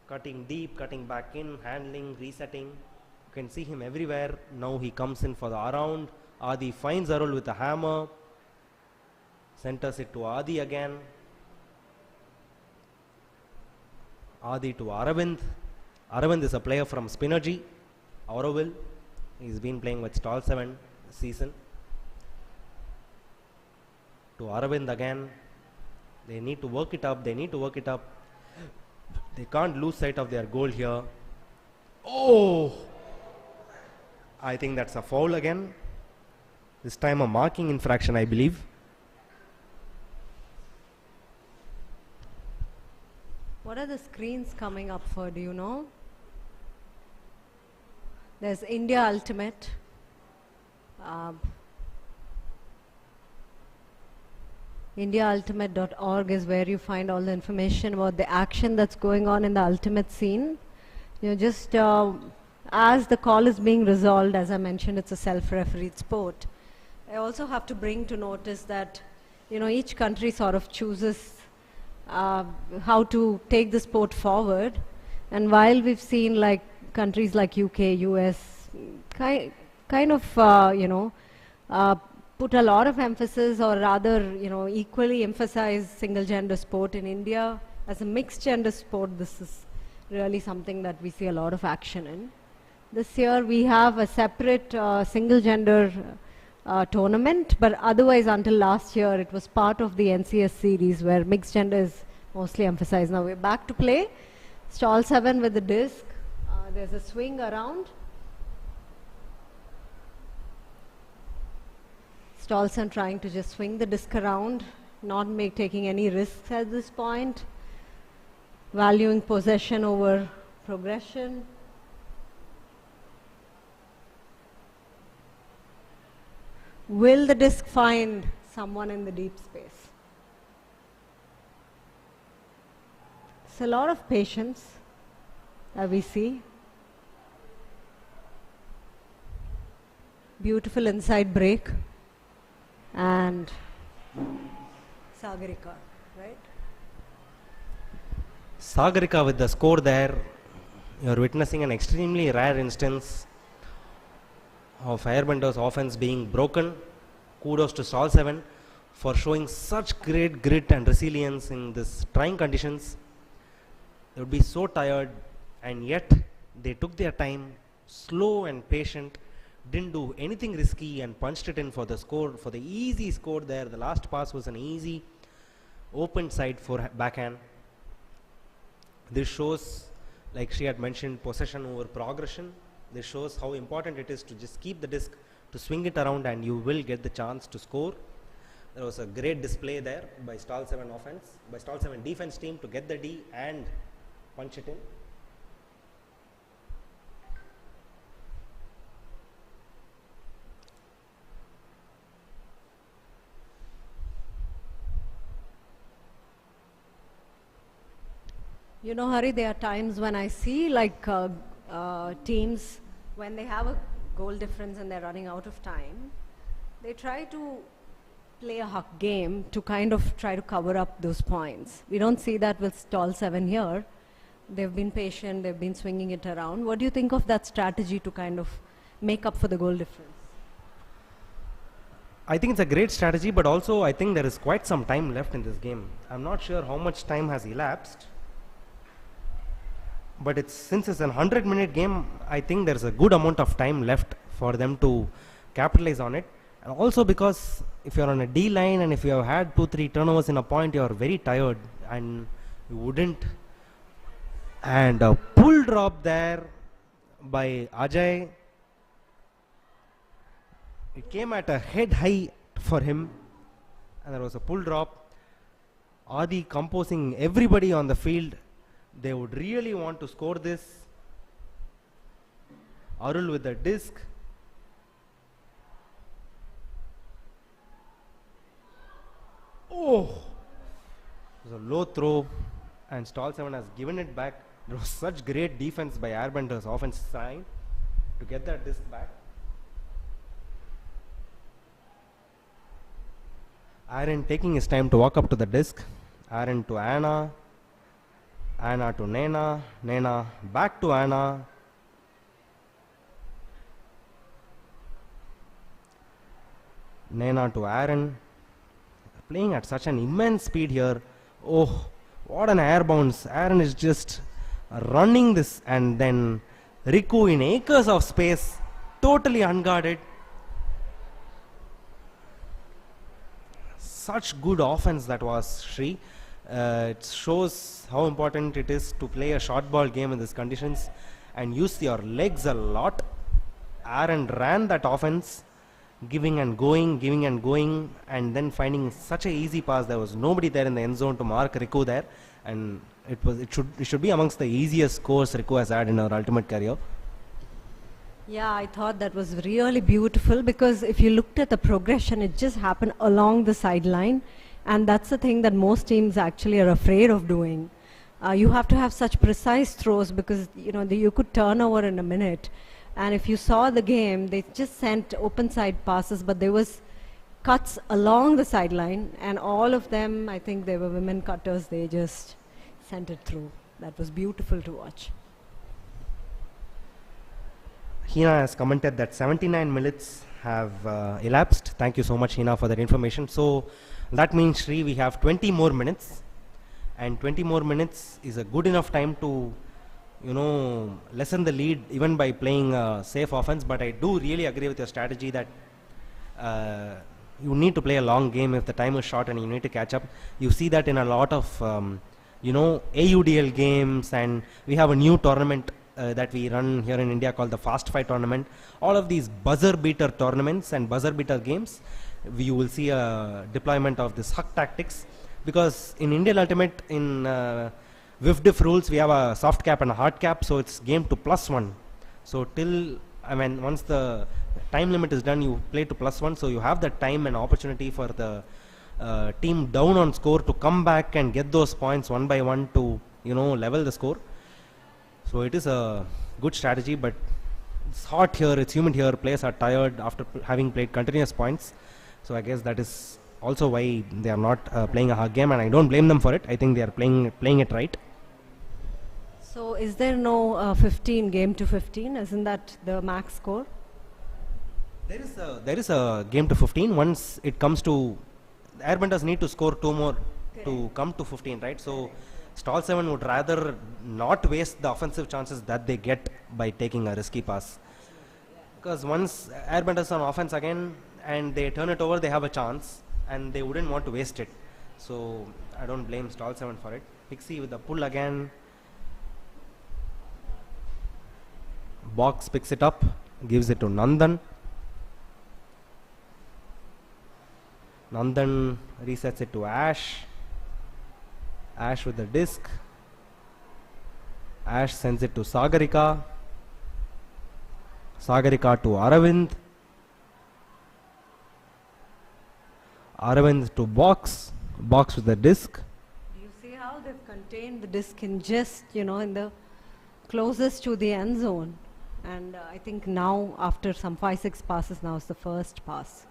Cutting deep, cutting back in, handling, resetting. You can see him everywhere. Now he comes in for the around. Adi finds Arul with a hammer. Centers it to Adi again. Adi to Aravind. Aravind is a player from Spinergy, Auroville. He's been playing with Stall7 this season. To Aravind again. They need to work it up. They can't lose sight of their goal here. Oh! I think that's a foul again. This time a marking infraction, I believe. What are the screens coming up for? Do you know? There's India Ultimate. IndiaUltimate.org is where you find all the information about the action that's going on in the ultimate scene. Just as the call is being resolved, as I mentioned, it's a self-refereed sport. I also have to bring to notice that, each country sort of chooses how to take the sport forward. And while we've seen countries like UK, US, kind of, put a lot of emphasis, or rather, equally emphasize single gender sport in India. as a mixed gender sport, this is really something that we see a lot of action in. This year we have a separate single gender tournament, but otherwise until last year it was part of the NCS series where mixed gender is mostly emphasized. Now we're back to play. Stall7 with the disc. There's a swing around. Stall7 trying to just swing the disc around, not taking any risks at this point, valuing possession over progression. Will the disc find someone in the deep space? It's a lot of patience that we see. Beautiful inside break. And Sagarika, right? Sagarika with the score there. You're witnessing an extremely rare instance of Airbenders offense being broken. Kudos to Stall7 for showing such great grit and resilience in this trying conditions. They would be so tired, and yet they took their time, slow and patient, didn't do anything risky and punched it in for the score, for the easy score there. The last pass was an easy open side for backhand. This shows, like she had mentioned, possession over progression. This shows how important it is to just keep the disc, to swing it around, and you will get the chance to score. There was a great display there by Stall7 offense, by Stall7 defense team to get the D and punch it in. You know, Hari, there are times when I see like teams, when they have a goal difference and they're running out of time, they try to play a huck game to kind of try to cover up those points. We don't see that with Stall7 here. They've been patient, they've been swinging it around. What do you think of that strategy to kind of make up for the goal difference? I think it's a great strategy, but also I think there is quite some time left in this game. I'm not sure how much time has elapsed, but since it's a 100-minute game, I think there's a good amount of time left for them to capitalize on it. And also because if you're on a D line and if you have had 2-3 turnovers in a point, you're very tired and you wouldn't. And a pull drop there by Ajay. It came at a head high for him, and there was a pull drop. Adi composing everybody on the field. They would really want to score this. Arul with the disc. Oh! It was a low throw, and Stall7 has given it back. There was such great defense by Airbenders offense side to get that disc back. Aaron taking his time to walk up to the disc. Aaron to Anna. Anna to Nena. Nena back to Anna. Nena to Aaron. Playing at such an immense speed here. Oh, what an air bounce. Aaron is just running this, and then Riku in acres of space, totally unguarded. Such good offense that was, Shri. It shows how important it is to play a short ball game in these conditions and use your legs a lot. Aaron ran that offense, giving and going, and then finding such a easy pass. There was nobody there in the end zone to mark Riku there, and it should be amongst the easiest scores Riku has had in her ultimate career. Yeah, I thought that was really beautiful, because if you looked at the progression, it just happened along the sideline, and that's the thing that most teams actually are afraid of doing. You have to have such precise throws, because you could turn over in a minute. And if you saw the game, they just sent open side passes, but there was cuts along the sideline, and all of them, I think they were women cutters, they just sent it through. That was beautiful to watch. Hina has commented that 79 minutes have elapsed. Thank you so much, Hina, for that information. So that means, Shri, we have 20 more minutes, and 20 more minutes is a good enough time to, you know, lessen the lead even by playing safe offense. But I do really agree with your strategy that you need to play a long game if the time is short and you need to catch up. You see that in a lot of you know, AUDL games, and we have a new tournament that we run here in India called the Fast Fight tournament. All of these buzzer beater tournaments and buzzer beater games, you will see a deployment of this huck tactics, because in Indian Ultimate, in WIFDIF rules, we have a soft cap and a hard cap, so it's game to +1. So till, I mean, once the time limit is done, you play to +1, so you have the time and opportunity for the team down on score to come back and get those points one by one to, you know, level the score. So it is a good strategy, but it's hot here, it's humid here, players are tired after having played continuous points. So I guess that is also why they are not playing a hard game, and I don't blame them for it. I think they are playing it right. So is there no 15 game to 15? Isn't that the max score? There is a game to 15. Once it comes to, Airbenders need to score 2 more to come to 15, right? So Stall7 would rather not waste the offensive chances that they get by taking a risky pass. Because once Airbenders on offense again and they turn it over, they have a chance and they wouldn't want to waste it. So I don't blame Stall7 for it. Pixie with the pull again. Box picks it up, gives it to Nandan. Nandan resets it to Ash. Ash with the disc. Ash sends it to Sagarika. Sagarika to Aravind. Aravind to Box. Box with the disc. Do you see how they've contained the disc in just, you know, in the closest to the end zone? And I think now, after some 5-6 passes, now it's the first pass.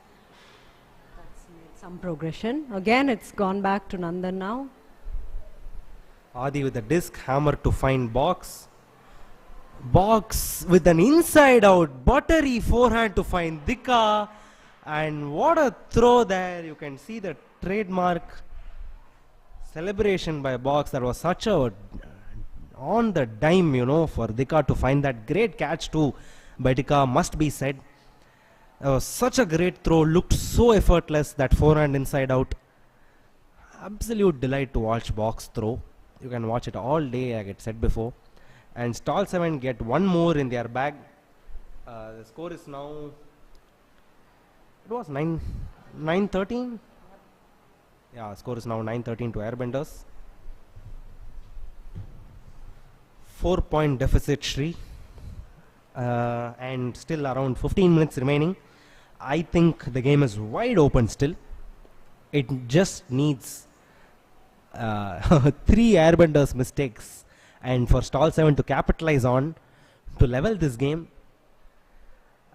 That's made some progression. Again, it's gone back to Nandan now. Adi with the disc, hammer to find Box. Box with an inside out, buttery forehand to find Dika. And what a throw there. You can see the trademark celebration by Box. That was such a on the dime, you know, for Dika to find that great catch too by Dika, must be said. Such a great throw, looked so effortless, that forehand inside out. Absolute delight to watch Box throw. You can watch it all day, like I said before. And Stall7 get one more in their bag. The score is now, it was 9-13. Yeah, score is now 9-13 to Airbenders. 4-point deficit, Shri. And still around 15 minutes remaining. I think the game is wide open still. It just needs 3 Airbenders mistakes and for Stall7 to capitalize on to level this game.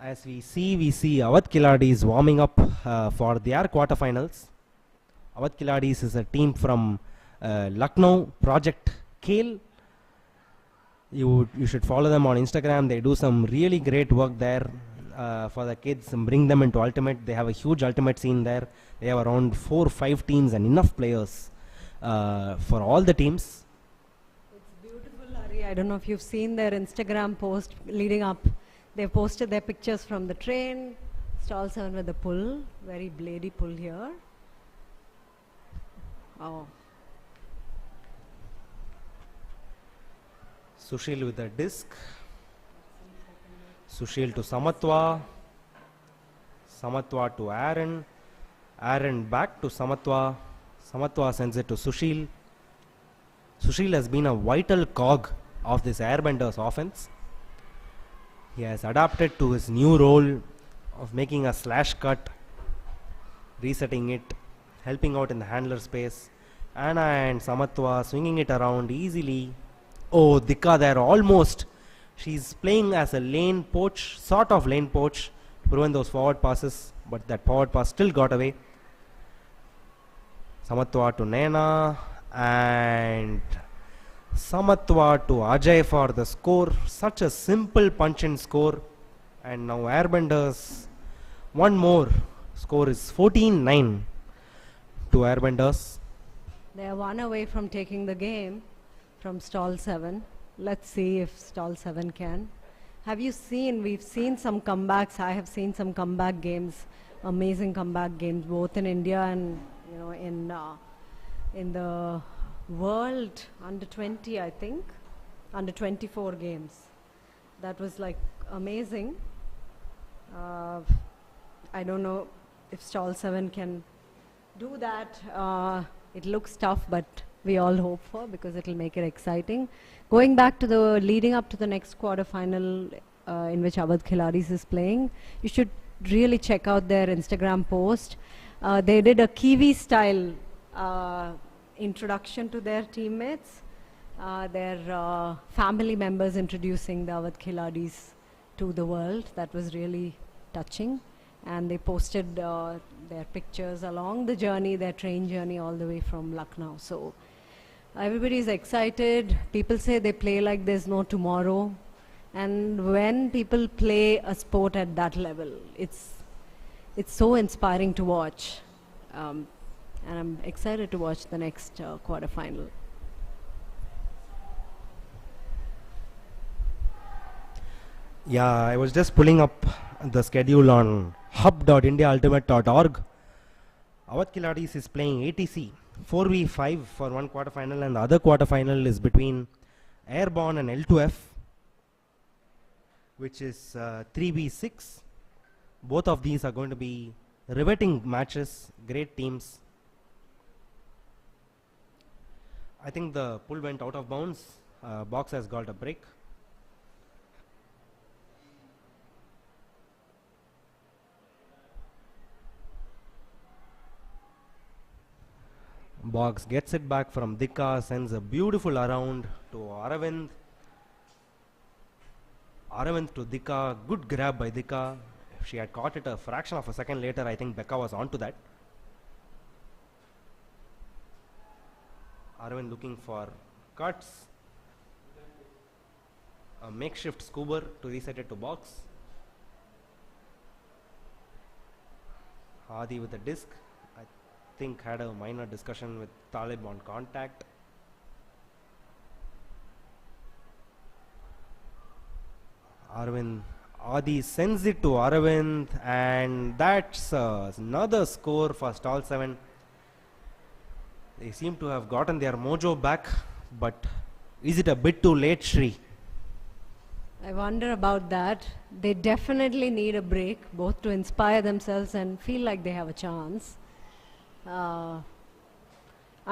As we see Awadh Kiladis warming up for their quarterfinals. Awadh Kiladis is a team from Lucknow, Project Kale. You should follow them on Instagram. They do some really great work there for the kids and bring them into Ultimate. They have a huge Ultimate scene there. They have around 4 or 5 teams and enough players for all the teams. It's beautiful, Hari. I don't know if you've seen their Instagram post leading up. They posted their pictures from the train. Stall7 with the pull, very blady pull here. Oh. Sushil with the disc. Sushil to Samatwa. Samatwa to Aaron. Aaron back to Samatwa. Samatwa sends it to Sushil. Sushil has been a vital cog of this Airbenders offense. He has adapted to his new role of making a slash cut, resetting it, helping out in the handler space. Anna and Samatwa swinging it around easily. Oh, Dika there almost. She's playing as a lane poach, sort of lane poach, to prevent those forward passes, but that forward pass still got away. Samatwa to Naina and Samatwa to Ajay for the score. Such a simple punch-in score. And now Airbenders, one more. Score is 14-9 to Airbenders. They are one away from taking the game from Stall7. Let's see if Stall7 can. Have you seen, we've seen some comebacks. I have seen some comeback games, amazing comeback games, both in India and, you know, in the world under 20, I think, under 24 games. That was like amazing. I don't know if Stall7 can do that. It looks tough, but we all hope for, because it will make it exciting. Going back to the leading up to the next quarterfinal in which Awadh Khiladis is playing, you should really check out their Instagram post. They did a Kiwi style introduction to their teammates, their family members introducing the Awadh Khiladis to the world. That was really touching. And they posted their pictures along the journey, their train journey all the way from Lucknow. So everybody is excited. People say they play like there's no tomorrow. And when people play a sport at that level, it's so inspiring to watch. And I'm excited to watch the next quarterfinal. Yeah, I was just pulling up the schedule on hub.indiaultimate.org. Awadh Khiladis is playing ATC 4v5 for one quarterfinal, and the other quarterfinal is between Airborne and L2F, which is 3v6. Both of these are going to be riveting matches, great teams. I think the pull went out of bounds. Box has got a break. Box gets it back from Dika, sends a beautiful around to Aravind. Aravind to Dika, good grab by Dika. If she had caught it a fraction of a second later, I think Becca was onto that. Aravind looking for cuts. A makeshift scuba to reset it to box. Hadi with the disc. I think had a minor discussion with Talib on contact. Adi sends it to Aravind, and that's another score for Stall7. They seem to have gotten their mojo back, but is it a bit too late, Shri? I wonder about that. They definitely need a break, both to inspire themselves and feel like they have a chance. I'm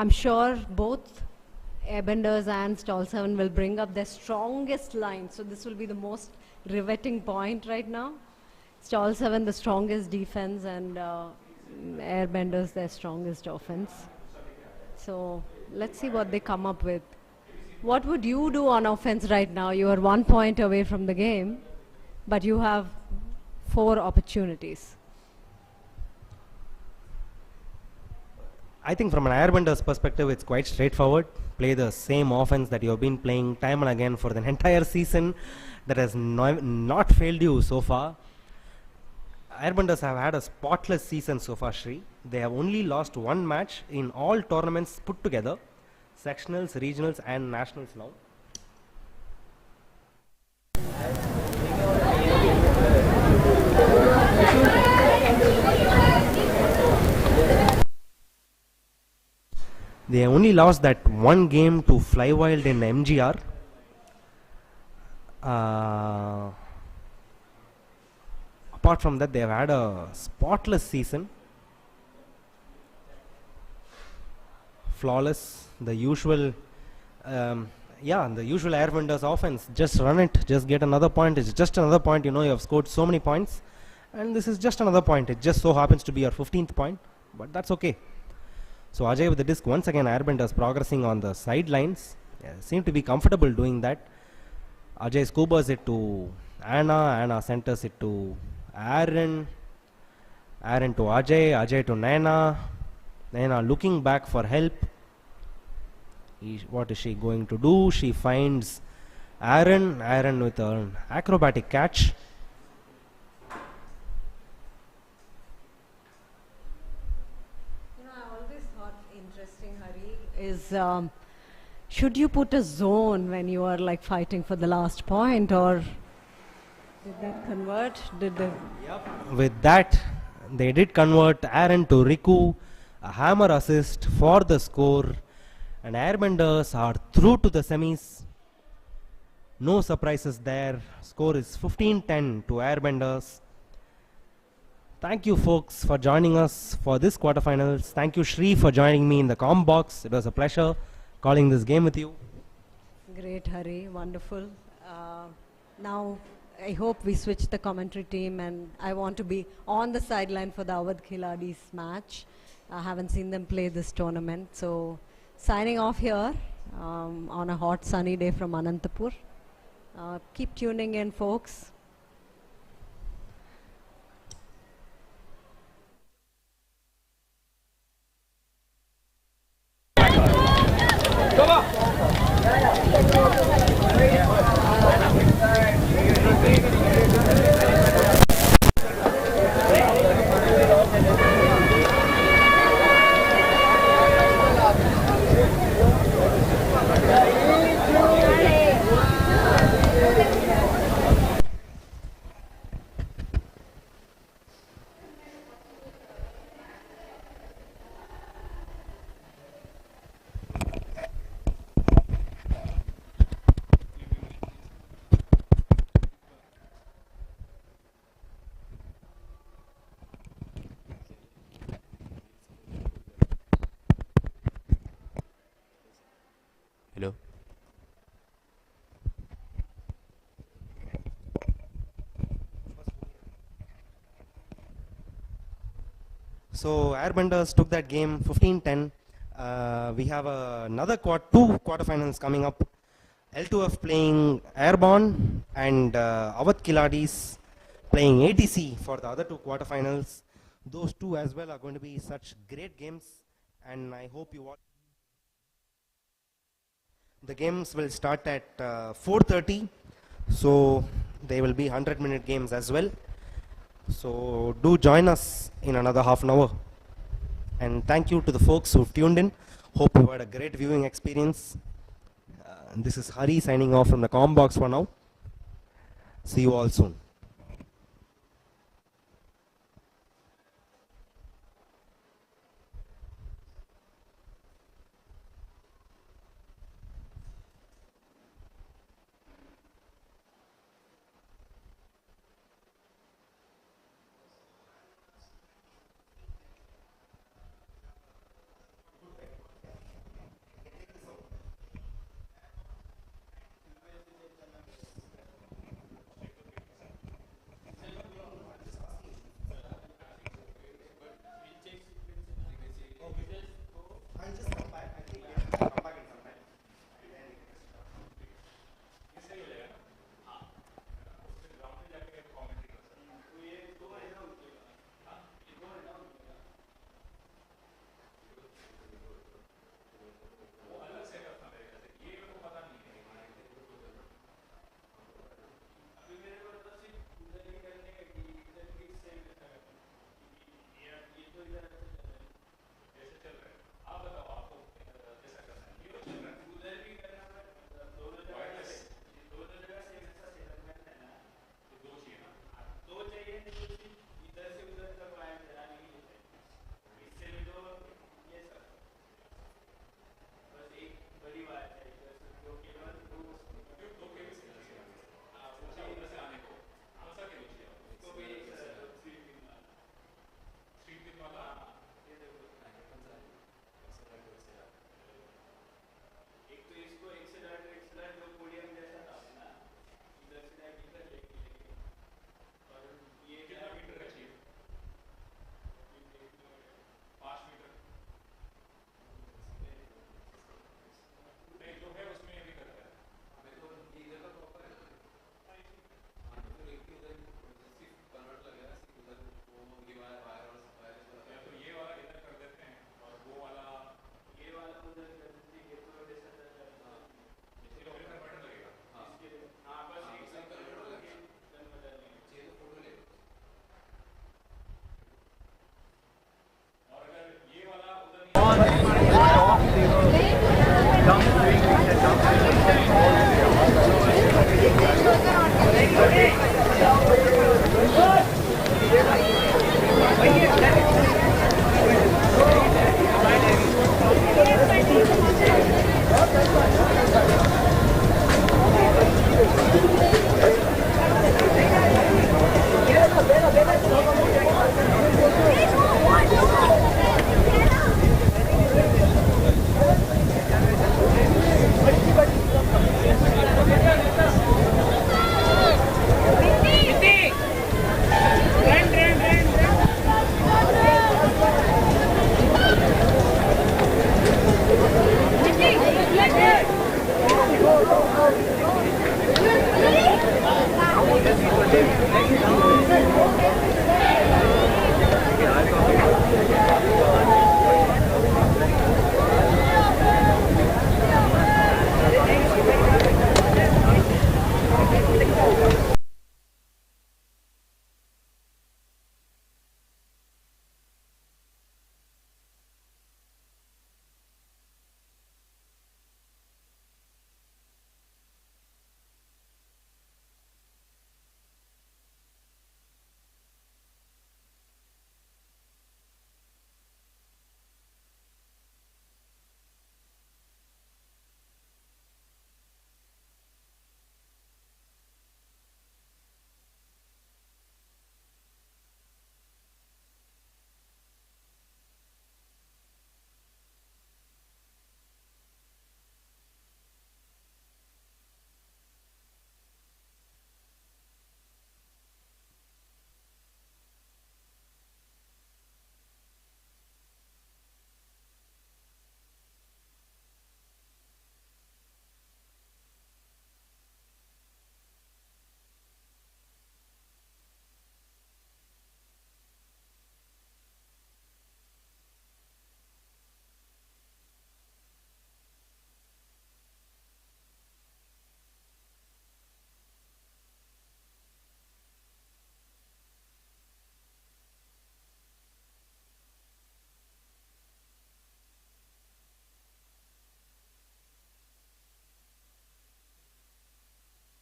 sure both Airbenders and Stall7 will bring up their strongest line. So this will be the most riveting point right now. Stall7 the strongest defense, and Airbenders their strongest offense. So let's see what they come up with. What would you do on offense right now? You are 1 point away from the game, but you have 4 opportunities. I think from an Airbenders perspective, it's quite straightforward. Play the same offense that you have been playing time and again for the entire season. That has not failed you so far. Airbenders have had a spotless season so far, Shri. They have only lost 1 match in all tournaments put together. Sectionals, regionals and nationals now. They only lost that 1 game to Flywild in MGR. Apart from that, they have had a spotless season. Flawless, the usual, the usual Airbenders offense. Just run it, just get another point. It's just another point. You know, you have scored so many points, and this is just another point. It just so happens to be your 15th point, but that's okay. So Ajay with the disc once again. Airbenders progressing on the sidelines. Seem to be comfortable doing that. Ajay scubas it to Anna. Anna centers it to Aaron. Aaron to Ajay. Ajay to Naina. Naina looking back for help. What is she going to do? She finds Aaron. Aaron with an acrobatic catch. is, should you put a zone when you are like fighting for the last point, or did that convert? Did the With that, they did convert Aaron to Riku, a hammer assist for the score, and Airbenders are through to the semis. No surprises there. Score is 15-10 to Airbenders. Thank you folks for joining us for this quarterfinals. Thank you Shri for joining me in the comm box. It was a pleasure calling this game with you. Great, Hari, wonderful. Now, I hope we switch the commentary team, and I want to be on the sideline for the Awadh Khiladis match. I haven't seen them play this tournament. So, signing off here on a hot sunny day from Anantapur. Keep tuning in, folks. Hello. So Airbenders took that game 15-10. We have another two quarterfinals coming up. L2F playing Airborne and Awadh Khiladis playing ATC for the other two quarterfinals. Those two as well are going to be such great games, and I hope you watch. The games will start at 4:30, so they will be 100-minute games as well. So do join us in another half an hour. And thank you to the folks who've tuned in. Hope you had a great viewing experience. This is Hari signing off from the comm box for now. See you all soon. Exactly.